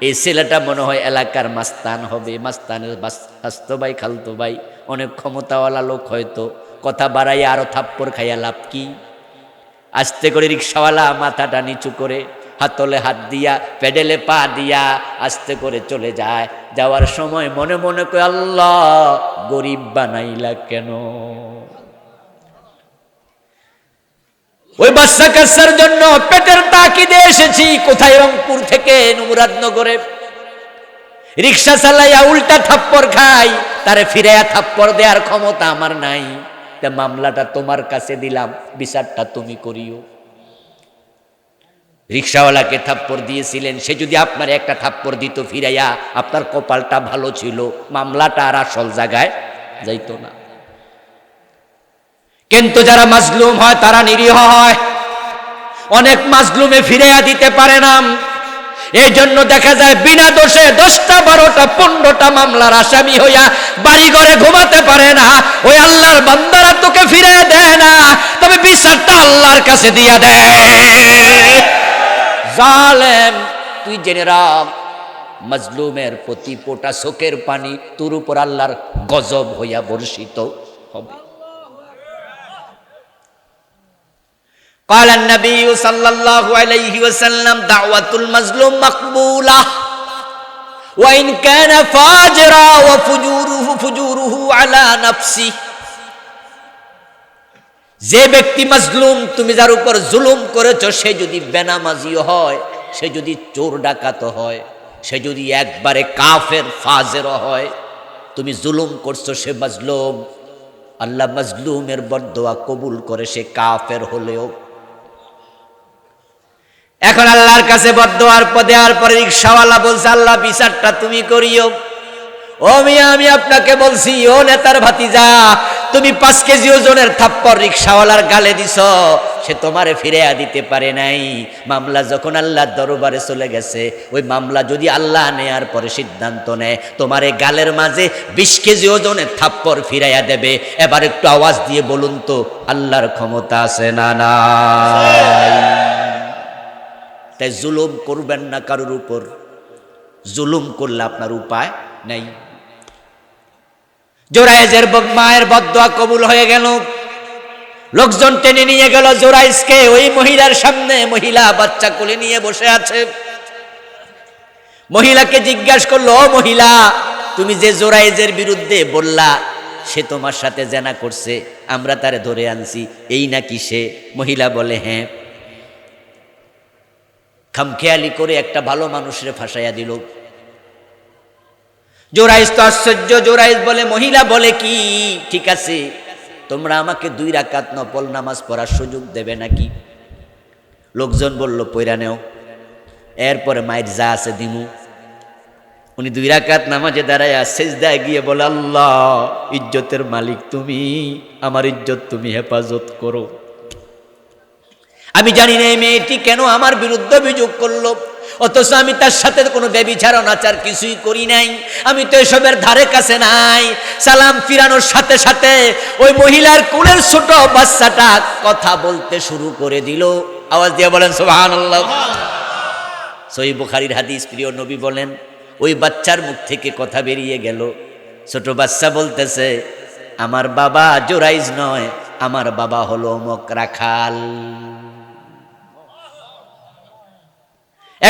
এই ছেলেটা মনে হয় এলাকার মাস্তান হবে, মাস্তানের হাসতো ভাই, খালতো ভাই, অনেক ক্ষমতাওয়ালা লোক, হয়তো কথা বাড়াইয়া আরো থাপ্পড় খাইয়া লাভ কি? আস্তে করে রিক্সাওয়ালা মাথাটা নিচু করে, হাতলে হাত দিয়া, পেডেলে পা দিয়া আস্তে করে চলে যায়। যাওয়ার সময় মনে মনে কয়, আল্লাহ গরিব বানাইলা কেন? ওই বাচ্চা কাচ্চার জন্য পেটের তাকিদে এসেছি। কোথায়? রংপুর থেকে মুরাদনগরে। রিক্সা চালাইয়া উল্টা থাপ্পড় খাই, তারে ফিরাইয়া থাপ্পড় দেওয়ার ক্ষমতা আমার নাই। তা মামলাটা তোমার কাছে দিলাম, বিচারটা তুমি করিও। রিকশাওয়ালাকে থাপ্পড় দিয়েছিলেন, সে যদি আপনার একটা থাপ্পড় দিত ফিরাইয়া, আপনার কপালটা ভালো ছিল, মামলাটা আর আসল জায়গায় যাইতো না। কিন্তু যারা মাজলুম হয় তারা নিরীহ হয়, অনেক মাজলুমে ফিরাইয়া দিতে পারে না। এই জন্য দেখা যায় বিনা দোষে 10টা 12টা 15টা মামলার আসামি হইয়া বাড়ি ঘরে ঘুমাতে পারে না। ওই আল্লাহর বান্দারা তোকে ফিরে দেয় না, তবে বিচারটা আল্লাহর কাছে দিয়া দেয়। জালেম, তুই জেনে রাখ, মাজলুমের প্রতি ফোঁটা চোখের পানি তোর উপর আল্লাহর গজব হইয়া বর্ষিত হবে। قال النبي صلى الله عليه وسلم دعوة المظلوم مقبولة وإن كان فاجرا وفجوره على نفسه। যে ব্যক্তি মাজলুম, তুমি যার উপর জুলুম করেছো, সে যদি বেনামাজি হয়, সে যদি চোর ডাকাত হয়, সে যদি একবারে কাফের ফাজের হয়, তুমি জুলুম করছো, সে মাজলুম। আল্লাহ মাজলুমের বদদোয়া কবুল করে, সে কাফের হলেও। এখন আল্লাহর কাছে বদদোয়ার পদে আর পরে রিকশাওয়ালা বলছে, আল্লাহ বিচারটা তুমি করিও। ও মিয়া, আমি আপনাকে বলছি, ও নেতার ভাতিজা, তুমি 5 কেজি ওজনের থাপ্পড় রিকশাওয়ালার গালে দিছ, সে তোমারে ফিরাইয়া দিতে পারে নাই। মামলা যখন আল্লাহর দরবারে চলে গেছে, ওই মামলা যদি আল্লাহ নেয়ার পরে সিদ্ধান্ত নেয় তোমার এই গালের মাঝে 20 কেজি ওজনের থাপ্পড় ফিরাইয়া দেবে। এবার একটু আওয়াজ দিয়ে বলুন তো, আল্লাহর ক্ষমতা আছে না নাই? তাই জুলুম করবেন না কারোর উপর, জুলুম করলে আপনার উপায় নাই। জোরাইজের মায়ের বদদোয়া কবুল হয়ে গেল, লোকজন টেনে নিয়ে গেল জোরাইজকে ওই মহিলার সামনে। মহিলা বাচ্চা কোলে নিয়ে বসে আছে। মহিলাকে জিজ্ঞাসা করলো, ও মহিলা, তুমি যে জোরাইজের বিরুদ্ধে বললা সে তোমার সাথে জেনা করছে, আমরা তারে ধরে আনছি, এই নাকি সে? মহিলা বলে, হ্যাঁ। খামখেয়ালি করে একটা ভালো মানুষের ফাঁসাইয়া দিল। জোরাইজ তো আশ্চর্য। জোরাইজ বলে, মহিলা বলে কি, ঠিক আছে, তোমরা আমাকে 2 রাকাত নফল নামাজ পড়ার সুযোগ দেবে নাকি? লোকজন বলল, পয়রা নেও, এরপরে মায়ের যা আছে দিমু। উনি 2 রাকাত নামাজে দাঁড়ায় সেজদায় গিয়ে বলে, আল্লাহ, ইজ্জতের মালিক তুমি, আমার ইজ্জত তুমি হেফাজত করো। আমি জানি না এই মেয়েটি কেন আমার বিরুদ্ধে অভিযোগ করলো, অথচ আমি তার সাথে কোনো ব্যভিচার অনাচার কিছুই করি নাই, আমি তো এসবের ধারে কাছে নাই। সালাম ফিরানোর সাথে সাথে ওই মহিলার কোলের ছোট বাচ্চাটা কথা বলতে শুরু করে দিল। আওয়াজ দিয়ে বলেন সুবহানাল্লাহ। সহিহ বুখারীর হাদিস, প্রিয় নবী বলেন, ওই বাচ্চার মুখ থেকে কথা বেরিয়ে গেল। ছোট বাচ্চা বলতেছে, আমার বাবা জোরাইজ নয়, আমার বাবা হলো অমুক রাখাল।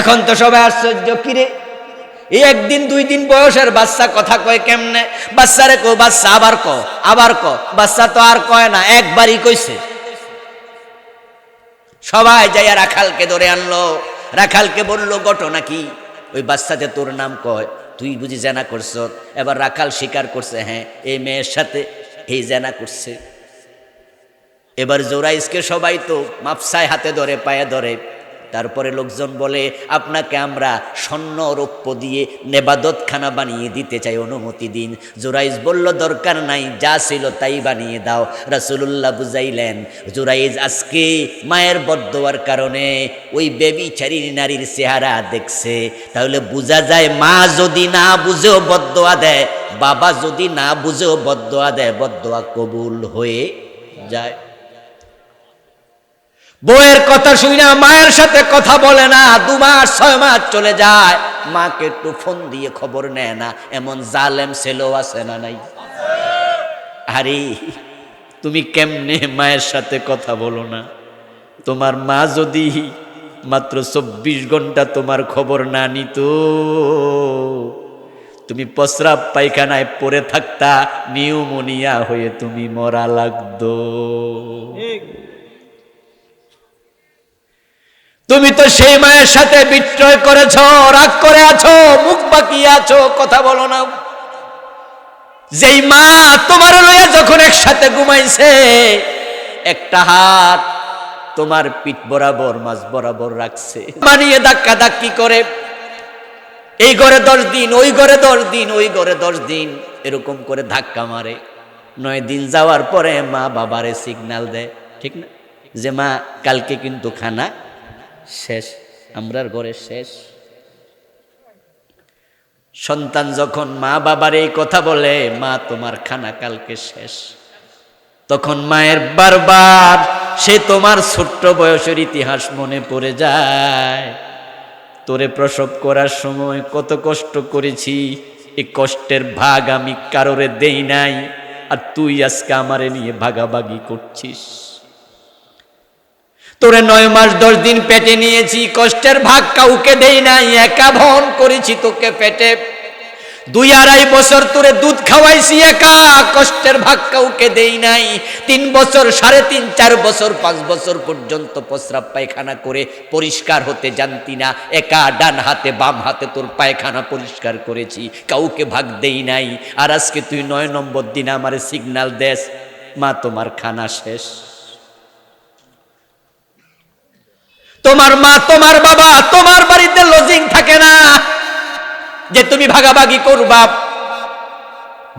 এখন তো সবাই আশ্চর্য, কিরে, এই 1 দিন 2 দিন বয়সের বাচ্চা কথা কয় কেমনে? বাচ্চারে কো, বাচ্চা আবার ক। বাচ্চা তো আর কয় না, একবারই কইছে। সবাই যাইয়া রাখালকে ধরে আনলো। রাখালকে বললো, ঘটনা কি? ওই বাচ্চাতে তোর নাম কয়, তুই বুঝি জেনা করছ? এবার রাখাল স্বীকার করছে, হ্যাঁ, এই মেয়ের সাথে এই জেনা করছে। এবার জোরাইজকে সবাই তো মাপসায় হাতে ধরে, পায়ে ধরে। তারপরে লোকজন বলে, আপনাকে আমরা স্বর্ণ রৌপ্য দিয়ে নেবাদতখানা বানিয়ে দিতে চাই, অনুমতি দিন। জোরাইজ বলল, দরকার নাই, যা ছিল তাই বানিয়ে দাও। রাসূলুল্লাহ বুঝাইলেন, জোরাইজ আজকে মায়ের বদদোয়ার কারণে ওই বেবিচারী নারীর চেহারা দেখছে, তাহলে বোঝা যায় মা যদি না বুঝেও বদদোয়া দেয়, বাবা যদি না বুঝেও বদদোয়া দেয়, বদদোয়া কবুল হয়ে যায়। বউয়ের কথা শুনে মায়ের সাথে কথা বলে না, 2 মাস 6 মাস চলে যায়, মাকে একটু ফোন দিয়ে খবর নেয় না। এমন জালেম ছেলেও আছে না নাই? আরে তুমি কেমনে মায়ের সাথে কথা বলো না? তোমার মা যদি মাত্র 24 ঘন্টা তোমার খবর না নিত, তুমি প্রস্রাব পায়খানায় পড়ে থাকতা, নিউমোনিয়া হয়ে তুমি মরা লাগতো। তুমি তো সেই মায়ের সাথে বিদ্রোহ করেছ, রাগ করে আছো, মুখ বাঁকিয়ে আছো, কথা বলো না। যেই মা তোমার লইয়া যখন একসাথে ঘুমাইছে, একটা হাত তোমার পিঠ বরাবর মাঝ বরাবর রাখছে, মানিয়ে ধাক্কা ধাক্কি করে এই ঘরে 10 দিন, ওই ঘরে 10 দিন, ওই ঘরে 10 দিন, এরকম করে ধাক্কা মারে। 9 দিন যাওয়ার পরে মা বাবারে সিগন্যাল দেয়, ঠিক না, যে মা কালকে কিন্তু খানা শেষ, আমরার ঘরে শেষ। সন্তান যখন মা বাবার এই কথা বলে, মা তোমার খানা কালকে শেষ, তখন মায়ের বারবার সে তোমার ছোট্ট বয়সের ইতিহাস মনে পড়ে যায়। তোরে প্রসব করার সময় কত কষ্ট করেছি, এই কষ্টের ভাগ আমি কারোরে দেই নাই, আর তুই আজকে আমারে নিয়ে ভাগাভাগি করছিস। তোরে 9 মাস 10 দিন পেটে নিয়েছি, কষ্টের ভাগ কাউকে দেই নাই, একা বহন করেছি তোকে পেটে। 2-2.5 বছর তোরে দুধ খাওয়াইছি একা, কষ্টের ভাগ কাউকে দেই নাই। 3 বছর, 3.5, 4 বছর, 5 বছর পর্যন্ত প্রস্রাব পায়খানা করে পরিষ্কার হতে জানতি না, একা ডান হাতে বাম হাতে তোর পায়খানা পরিষ্কার করেছি, কাউকে ভাগ দেই নাই। আর আজকে তুই 9 নম্বর দিন আমারে সিগন্যাল দেস, মা তোমার খানা শেষ। তোমার মা তোমার বাবা তোমার বাড়িতে লজিং থাকে না যে তুমি ভাগাভাগি করবা।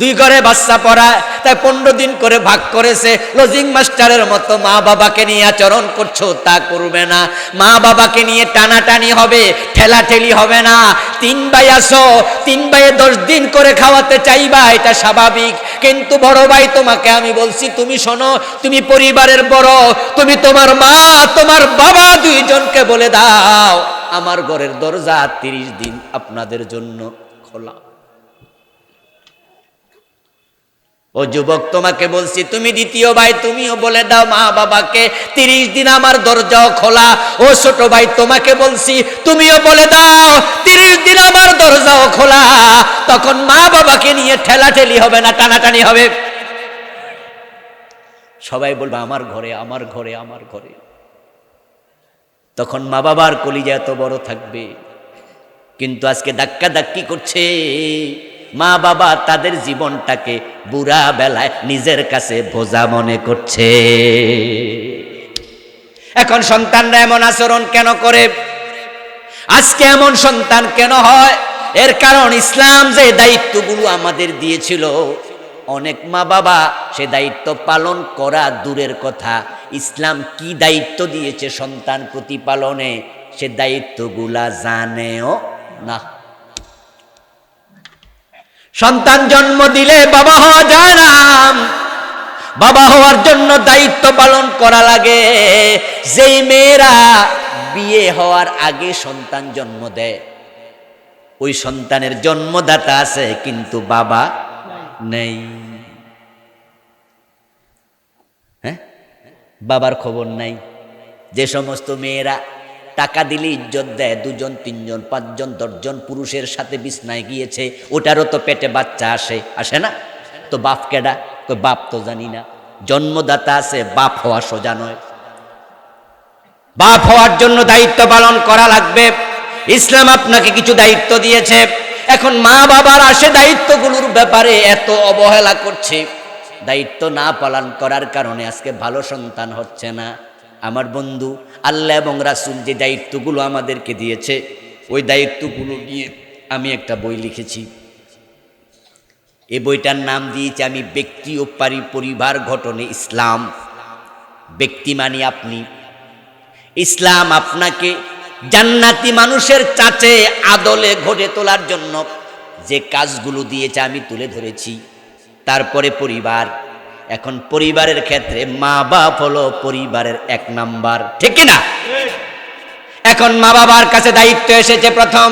2 ঘরে বাচ্চা পড়ায়, তাই 15 দিন করে ভাগ করেছে। লজিং মাস্টারের মতো মা বাবাকে নিয়ে আচরণ করছো, তা করবে না। মা বাবাকে নিয়ে টানাটানি হবে, ঠেলাঠেলি হবে না। 3 ভাই আসো, 3 ভাইয়ে 10 দিন করে খাওয়াতে চাইবা, এটা স্বাভাবিক। কিন্তু বড় ভাই তোমাকে আমি বলছি, তুমি শোনো, তুমি পরিবারের বড়, তুমি তোমার মা তোমার বাবা 2 জনকে বলে দাও, আমার ঘরের দরজা 30 দিন আপনাদের জন্য খোলা। ও যুবক, তোমাকে বলছি, তুমি দ্বিতীয় ভাই, তুমিও বলে দাও মা বাবাকে 30 দিন আমার দরজাও খোলা। ও ছোট ভাই, তোমাকে বলছি, তুমিও বলে দাও 30 দিন আমার দরজাও খোলা। তখন মা বাবাকে নিয়ে ঠেলাঠেলি হবে না, টানাটানি হবে। সবাই বলবে আমার ঘরে, আমার ঘরে, আমার ঘরে। তখন মা বাবার কলিজা এত বড় থাকবে। কিন্তু আজকে ধাক্কা ধাক্কি করছে, মা বাবা তাদের জীবনটাকে বুড়া বেলায় নিজের কাছে বোঝা মনে করছে। এখন সন্তানরা এমন আচরণ কেন করে? আজকে এমন সন্তান কেন হয়? এর কারণ ইসলাম যে দায়িত্বগুলো আমাদের দিয়েছিল, অনেক মা বাবা সে দায়িত্ব পালন করা দূরের কথা, ইসলাম কি দায়িত্ব দিয়েছে সন্তান প্রতিপালনে সে দায়িত্বগুলা জানেও না। সন্তান জন্ম দিলে বাবা হওয়া যায় না, বাবা হওয়ার জন্য দায়িত্ব পালন করা লাগে। যেই মেয়েরা বিয়ে হওয়ার আগে সন্তান জন্ম দেয়, ওই সন্তানের জন্মদাতা আছে কিন্তু বাবা নেই। হ্যাঁ, বাবার খবর নাই। যে সমস্ত মেয়েরা টাকা দিলে ইজ্জত দেয়, 2 জন 3 জন 5 জন 10 জন পুরুষের সাথে বিছনায় গিয়েছে, ওটারও তো পেটে বাচ্চা আসে না? তো বাপ কেডা? তো বাপ তো জানি না। জন্মদাতা আছে, বাপ হওয়া সোজা নয়। বাপ হওয়ার জন্য দায়িত্ব পালন করা লাগবে। ইসলাম আপনাকে কিছু দায়িত্ব দিয়েছে। এখন মা বাবার আসে দায়িত্বগুলোর ব্যাপারে এত অবহেলা করছে, দায়িত্ব না পালন করার কারণে আজকে ভালো সন্তান হচ্ছে না। আমার বন্ধু, আল্লাহ এবং রাসূল যে দায়িত্বগুলো আমাদেরকে দিয়েছে, ওই দায়িত্বগুলো নিয়ে আমি একটা বই লিখেছি। এই বইটার নাম দিয়েছি আমি ব্যক্তি ও পরিবার গঠনে ইসলাম। ব্যক্তি মানে আপনি। ইসলাম আপনাকে জান্নাতি মানুষের চাচে আদলে গড়ে তোলার জন্য যে কাজগুলো দিয়েছে আমি তুলে ধরেছি। তারপরে পরিবার। এখন পরিবারের ক্ষেত্রে মা বাপ হলো পরিবারের 1 নাম্বার, ঠিক কিনা? এখন মা বাবার কাছে দায়িত্ব এসেছে প্রথম,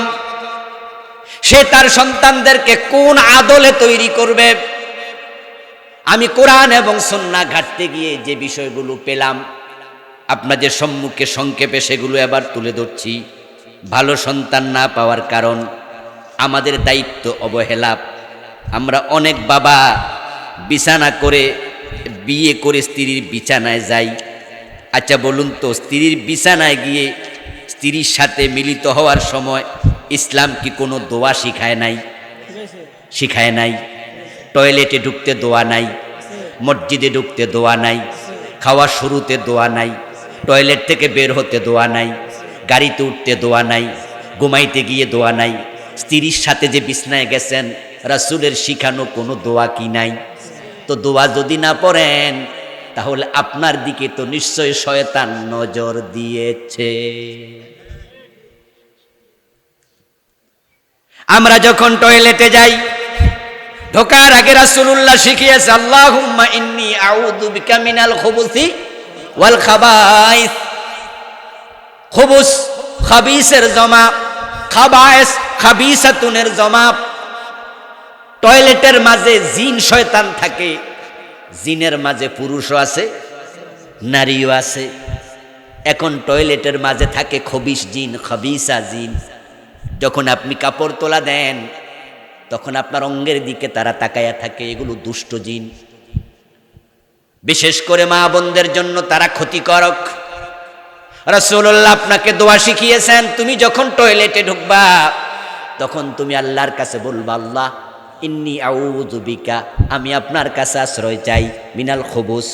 সে তার সন্তানদেরকে কোন আদলে তৈরি করবে। আমি কোরআন এবং সুন্নাহ ঘাঁটতে গিয়ে যে বিষয়গুলো পেলাম আপনাদের সম্মুখে সংক্ষেপে সেগুলো এবার তুলে ধরছি। ভালো সন্তান না পাওয়ার কারণ আমাদের দায়িত্ব অবহেলা। আমরা অনেক বাবা বিছানা করে বিয়ে করে স্ত্রীর বিছানায় যাই। আচ্ছা বলুন তো, স্ত্রীর বিছানায় গিয়ে স্ত্রীর সাথে মিলিত হওয়ার সময় ইসলাম কি কোনো দোয়া শিখায় নাই? শিখায় নাই। টয়লেটে ঢুকতে দোয়া নাই, মসজিদে ঢুকতে দোয়া নাই, খাওয়ার শুরুতে দোয়া নাই, টয়লেট থেকে বের হতে দোয়া নাই, গাড়িতে উঠতে দোয়া নাই, ঘুমাইতে গিয়ে দোয়া নাই, স্ত্রীর সাথে যে বিছনায় গেছেন রাসূলের শিখানো কোনো দোয়া কি নাই? তো দোয়া যদি না পড়েন তাহলে আপনার দিকে তো নিশ্চয় শয়তান নজর দিয়েছে। আমরা যখন টয়লেটে যাই ঢোকার আগে রাসূলুল্লাহ শিখিয়েছে আল্লাহুম্মা ইন্নী আউযু বিকা মিনাল খুবুসি ওয়াল খাবাইস। খুবুস খাবিসের জমা, খাবায়েস খাবিসাতুনের জমা। টয়লেটের মাঝে জিন শয়তান থাকে, জিনের মাঝে পুরুষও আছে নারীও আছে। এখন টয়লেটের মাঝে থাকে খবিস জিন, খাবিসা জিন। যখন আপনি কাপড় তোলা দেন তখন আপনার অঙ্গের দিকে তারা তাকায়া থাকে, এগুলো দুষ্ট জিন। বিশেষ করে মা বোনদের জন্য তারা ক্ষতিকারক। রাসূলুল্লাহ আপনাকে দোয়া শিখিয়েছেন, তুমি যখন টয়লেটে ঢুকবা তখন তুমি আল্লাহর কাছে বলবা আল্লাহ ইন্নী আউযু বিকা, আমি আপনার কাছে আশ্রয় চাই, মিনাল খুবুস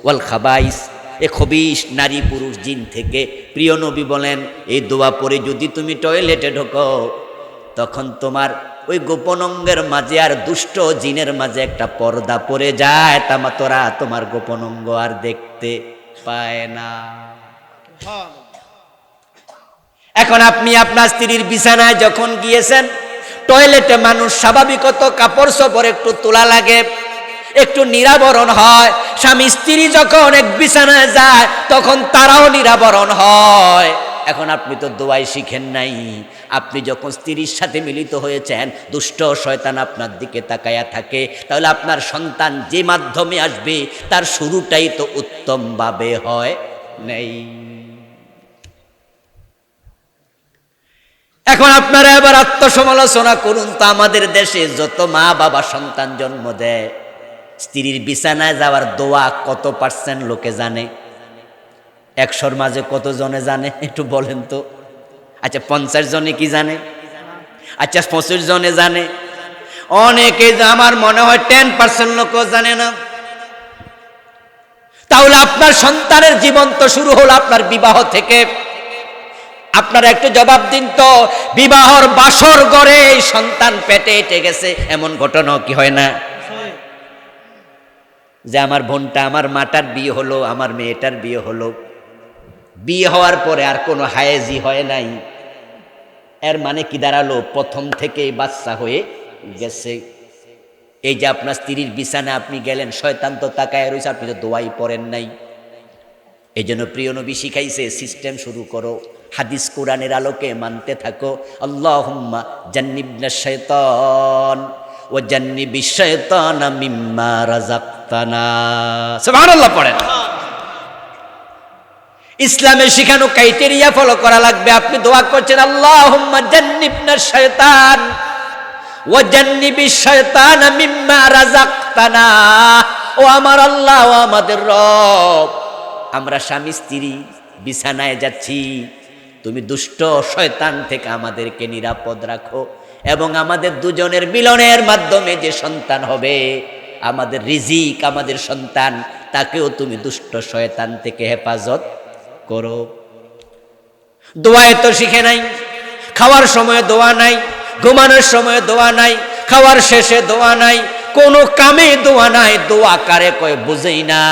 ওয়াল খাবাইস, এ খবিস নারী পুরুষ জিন থেকে। প্রিয় নবী বলেন এই দোয়া পড়ে যদি তুমি টয়লেটে ঢোকো তখন তোমার ওই গোপন অঙ্গের মাঝে আর দুষ্ট জিনের মাঝে একটা পর্দা পড়ে যায়, তোরা তোমার গোপন অঙ্গ আর দেখতে পায় না। এখন আপনি আপনার স্ত্রীর বিছানায় যখন গিয়েছেন, টয়লেটে মানুষ স্বাভাবিকত কাপড় চোপড় একটু তোলা লাগে, একটু নিরাবরণ হয়। স্বামী স্ত্রী যখন এক বিছানায় যায় তখন তারাও নিরাবরণ হয়। এখন আপনি তো দোয়াই শিখেন নাই। আপনি যখন স্ত্রীর সাথে মিলিত হয়েছেন দুষ্ট শয়তান আপনার দিকে তাকায়া থাকে, তাহলে আপনার সন্তান যে মাধ্যমে আসবে তার শুরুটাই তো উত্তম ভাবে হয় নাই। এখন আপনারা এবার আত্মসমালোচনা করুন তো, আমাদের দেশে যত মা বাবা সন্তান জন্ম দেয় স্ত্রীর বিছানায় যাওয়ার দোয়া কত পার্সেন্ট লোকে জানে? 100-র মাঝে কত জনে জানে একটু বলেন তো? আচ্ছা 50 জনে কি জানে? আচ্ছা 25 জনে জানে? অনেকে, আমার মনে হয় 10% লোকও জানে না। তাহলে আপনার সন্তানের জীবন তো শুরু হলো আপনার বিবাহ থেকে। আপনারা একটু জবাব দিন তো, বিবাহর বাসর ঘরে সন্তান পেটে এঁটে গেছে, এমন ঘটনা কি হয় না? যে আমার বোনটা, আমার মাটার বিয়ে হলো, আমার মেয়েটার বিয়ে হলো, বিয়ে হওয়ার পরে আর কোনো হায়েজি হয় নাই, এর মানে কি দাঁড়ালো? প্রথম থেকেই বাচ্চা হয়ে গেছে। এই যে আপনার স্ত্রীর বিছানা আপনি গেলেন, শয়তান তো তাকায় রয়েছে, আপনি তো দোয়াই পড়েন নাই। এই জন্য প্রিয় নবী শিখাইছে সিস্টেম শুরু করো, হাদিস কোরআনের আলোকে মানতে থাকো। আল্লাহুম্মা জান্নিবনাশ শাইতান ওয়া জান্নিবিশ শাইতানা মিম্মা রাযাকতানা। সুবহানাল্লাহ পড়েন। ইসলামে শিখানো ক্রাইটেরিয়া ফলো করা লাগবে। আপনি দোয়া করছেন আল্লাহুম্মা জান্নিবনাশ শাইতান ওয়া জান্নিবিশ শাইতানা মিম্মা রাযাকতানা। ও আমার আল্লাহ, ও আমাদের রব, আমরা স্বামী স্ত্রী বিছানায় যাচ্ছি, তুমি দুষ্ট শয়তান থেকে আমাদেরকে নিরাপদ রাখো, এবং আমাদের দুজনের মিলনের মাধ্যমে যে সন্তান হবে, আমাদের রিজিক, আমাদের সন্তান, তাকেও তুমি দুষ্ট শয়তান থেকে হেফাজত করো। দোয়ায় তো শিখে নাই, খাওয়ার সময় দোয়া নাই, ঘুমানোর সময় দোয়া নাই, খাওয়ার শেষে দোয়া নাই, কোনো কামে দোয়া নাই। দোয়া কারে কয় বুঝেই না।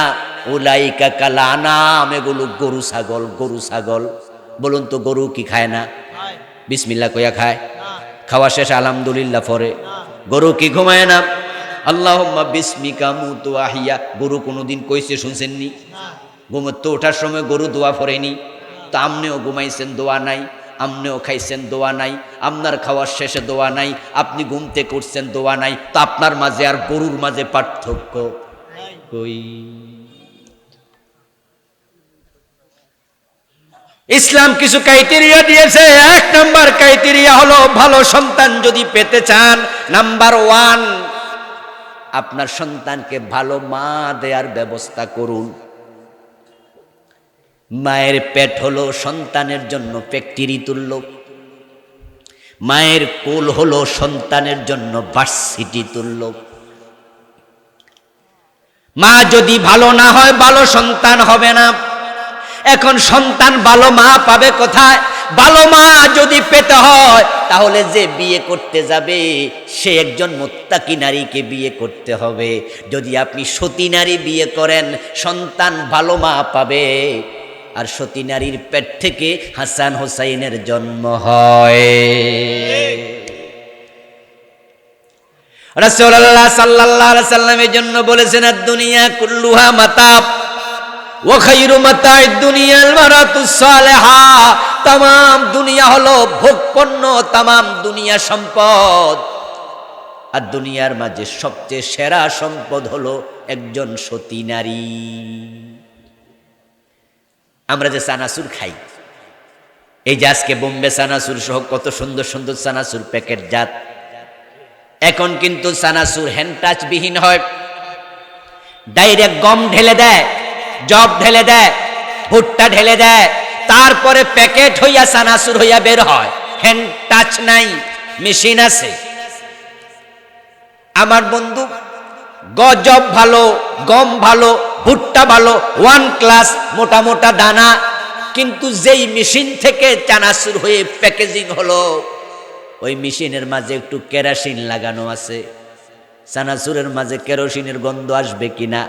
উলাইকা কাল আনাম, এগুলো গরু ছাগল। গরু ছাগল বলুন তো, গরু কি খায় না? বিসমিল্লাহ কইয়া খায়? খাওয়া শেষে আলহামদুলিল্লাহ পড়ে। গরু কি ঘুমায় না? আল্লাহুম্মা বিসমিকা মুতু আহিয়া। গরু কোনোদিন কইছে শুনছেননি? ঘুমোতে ওঠার সময় গরু দোয়া পড়েনি? তো আমনেও ঘুমাইছেন, দোয়া নাই। আমনেও খাইছেন, দোয়া নাই। আপনার খাওয়ার শেষে দোয়া নাই। আপনি ঘুমতে করছেন, দোয়া নাই। তো আপনার মাঝে আর গরুর মাঝে পার্থক্য কই? ইসলাম কিছু ক্রাইটেরিয়া দিয়েছে। 1 নম্বর ক্রাইটেরিয়া হলো, ভালো সন্তান যদি পেতে চান, নাম্বার 1, আপনার সন্তানকে ভালো মা দেওয়ার ব্যবস্থা করুন। মায়ের পেট হলো সন্তানের জন্য ফ্যাক্টরি তুল্য, মায়ের কোল হলো সন্তানের জন্য ভার্সিটি তুল্য। মা যদি ভালো না হয় ভালো সন্তান হবে না। এখন সন্তান ভালো মা পাবে কোথায়? ভালো মা যদি পেতে হয় তাহলে যে বিয়ে করতে যাবে সে একজন মুত্তাকি নারীকে বিয়ে করতে হবে। যদি আপনি সতী নারী বিয়ে করেন সন্তান ভালো মা পাবে, আর সতী নারীর পেট থেকে হাসান হোসাইনের জন্ম হয়। রাসূলুল্লাহ সাল্লাল্লাহু আলাইহি সাল্লামের জন্য বলেছেন দুনিয়া কুল্লুহা মাতা ওয়া খায়রু মাতা'id দুনিয়াল মারাতুস সালিহা। तमाम দুনিয়া হলো ভোগপণ্য, तमाम দুনিয়া সম্পদ, আর দুনিয়ার মাঝে সবচেয়ে সেরা সম্পদ হলো একজন সতী নারী। আমরা যে চানাচুর খাই, এই যে আজকে বোম্বে চানাচুর সহ কত সুন্দর সুন্দর চানাচুর প্যাকেট জাত, এখন কিন্তু চানাচুর হ্যান্ড টাচ বিহীন হয়। ডাইরেক্ট গম ঢেলে দেয়, জব ঢেলে দেয়, ভুট্টা ঢেলে দেয়, তারপরে প্যাকেট হইয়া চানাচুর হইয়া বের হয়। হ্যান্ড টাচ নাই, মেশিন আছে। আমার বন্ধু জব ভালো, গম ভালো, ভুট্টা ভালো, ওয়ান ক্লাস মোটা মোটা দানা, কিন্তু যেই মেশিন থেকে চানাচুর হয়ে প্যাকেজিং হলো ওই মেশিনের মাঝে একটু কেরোসিন লাগানো আছে। চানাচুরের মাঝে কেরোসিনের গন্ধ আসবে কিনা?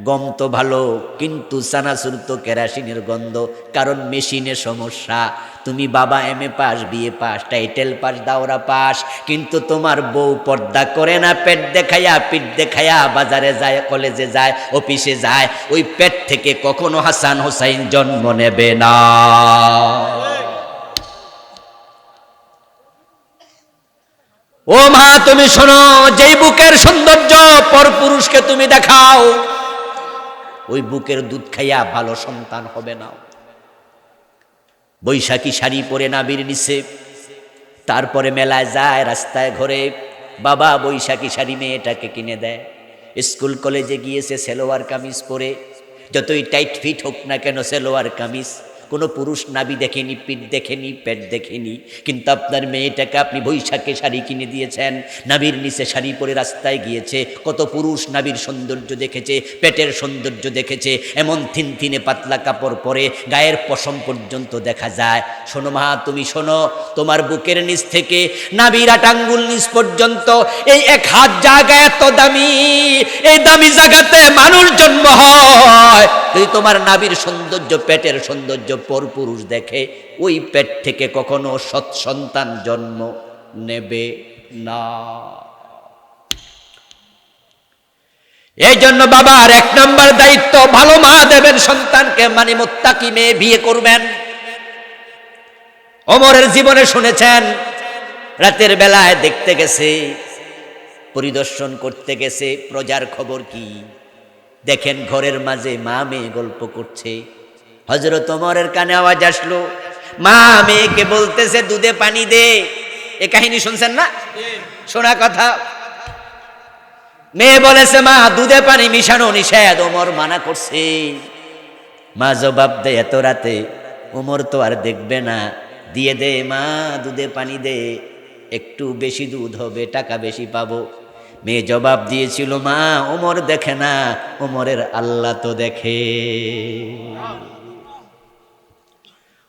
গম তো ভালো, কিন্তু চানাচুর তো কেরোসিনের গন্ধ, কারণ মেশিনের সমস্যা। তুমি বাবা MA pass, BA pass, title pass, দাওরা পাস, কিন্তু তোমার বউ পর্দা করে না, পেট দেখায়া পিঠ দেখায়া বাজারে যায়, কলেজে যায়, অফিসে যায়, ওই পেট থেকে কখনো হাসান হোসাইন জন্ম নেবে না। ও মা তুমি শোনো, যেই বুকের সৌন্দর্য পরপুরুষকে তুমি দেখাও, ওই বুকের দুধ খাইয়া ভালো সন্তান হবে না। বৈশাখী শাড়ি পরে নাবির নিচে, তারপরে মেলায় যায়, রাস্তায় ঘরে, বাবা বৈশাখী শাড়ি মেয়েটাকে কিনে দেয়। স্কুল কলেজে গিয়েছে সেলোয়ার কামিজ পরে, যতই টাইট ফিট হোক না কেন সেলোয়ার কামিজ, কোনো পুরুষ নাবি দেখেনি, পিঠ দেখেনি, পেট দেখেনি, কিন্তু আপনার মেয়েটাকে আপনি বৈশাখে শাড়ি কিনে দিয়েছেন, নাবির নিচে শাড়ি পরে রাস্তায় গিয়েছে। কত পুরুষ নাবির সৌন্দর্য দেখেছে, পেটের সৌন্দর্য দেখেছে, এমন থিনথিনে পাতলা কাপড় পরে গায়ের পশম পর্যন্ত দেখা যায়। শোনো মা তুমি শোনো, তোমার বুকের নিচ থেকে নাবির আটাঙ্গুল নিচ পর্যন্ত এই এক হাত জায়গা এত দামি, এই দামি জায়গাতে মানুষ জন্ম হয়। যদি তোমার নাবির সৌন্দর্য, পেটের সৌন্দর্য পরপুরুষ দেখে, ওই পেট থেকে কখনো সৎ সন্তান জন্ম নেবে না। এই জন্য বাবার এক নম্বর দায়িত্ব, ভালো মা দেবেন সন্তানকে, মানে মুত্তাকি মেয়ে বিয়ে করবেন। ওমরের জীবনে শুনেছেন, রাতের বেলায় দেখতে গেছে, পরিদর্শন করতে গেছে, প্রজার খবর কি, দেখেন ঘরের মাঝে মা মেয়ে গল্প করছে। হযরত ওমরের কানে আওয়াজ আসলো, মা মেয়েকে বলতেছে দুধে পানি দে। এ কাহিনী শুনছেন না? শোনা কথা। মেয়ে বলেছে মা দুধে পানি মিশানো নিষেধ, ওমর মানা করছে। মা জবাব দেয় এত রাতে ওমর তো আর দেখবে না, দিয়ে দে মা, দুধে পানি দে, একটু বেশি দুধ হবে, টাকা বেশি পাবো। মেয়ে জবাব দিয়েছিল, মা ওমর দেখে না, ওমরের আল্লাহ তো দেখে।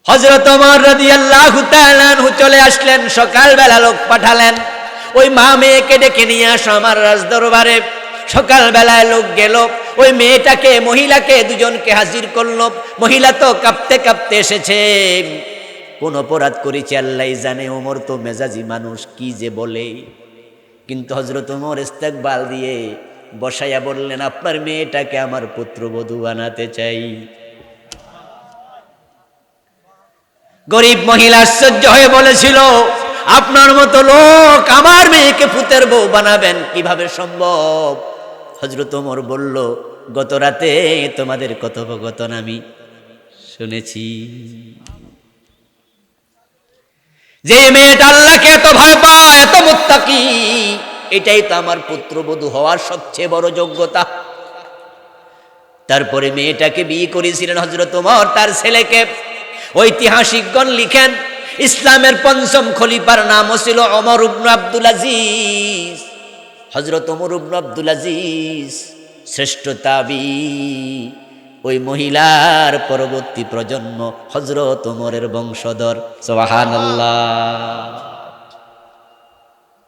হযরত ওমর রাদিয়াল্লাহু তাআলা আনহু চলে আসলেন, সকালবেলা লোক পাঠালেন, ওই মা মেয়েকে ডেকে নিয়ে আসো আমার রাজদরবারে। সকালবেলায় লোক গেল, ওই মেয়েটাকে, মহিলাকে, দুজনকে হাজির করলো। মহিলা তো কাঁপতে কাঁপতে এসেছে, কোন অপরাধ করেছে আল্লাহ জানে, ওমর তো মেজাজি মানুষ, কি যে বলে। কিন্তু হযরত ওমর ইস্তেকবাল দিয়ে বসাইয়া বললেন, আপনার মেয়েটাকে আমার পুত্রবধূ বানাতে চাই। গরিব মহিলা আশ্চর্য হয়ে বলেছিল, আপনার মতো লোক আমার মেয়েকে পুতের বউ বানাবেন, কিভাবে সম্ভব? হযরত ওমর বলল, গত রাতে তোমাদের কথোপকথন আমি শুনেছি। যে মেয়েটা আল্লাহকে এত ভয় পায়, এত মুত্তাকি, এটাই তো আমার পুত্রবধূ হওয়ার সবচেয়ে বড় যোগ্যতা। তারপরে মেয়েটাকে বিয়ে করেছিলেন হযরত ওমর তার ছেলেকে। ঐতিহাসিকগণ লিখেন, ইসলামের পঞ্চম খলিফার নাম ছিল ওমর ইবনে আব্দুল আজিজ। হযরত ওমর ইবনে আব্দুল আজিজ শ্রেষ্ঠ তাবী, ওই মহিলার পরবর্তী প্রজন্ম হযরত ওমরের বংশধর। সুবহানাল্লাহ।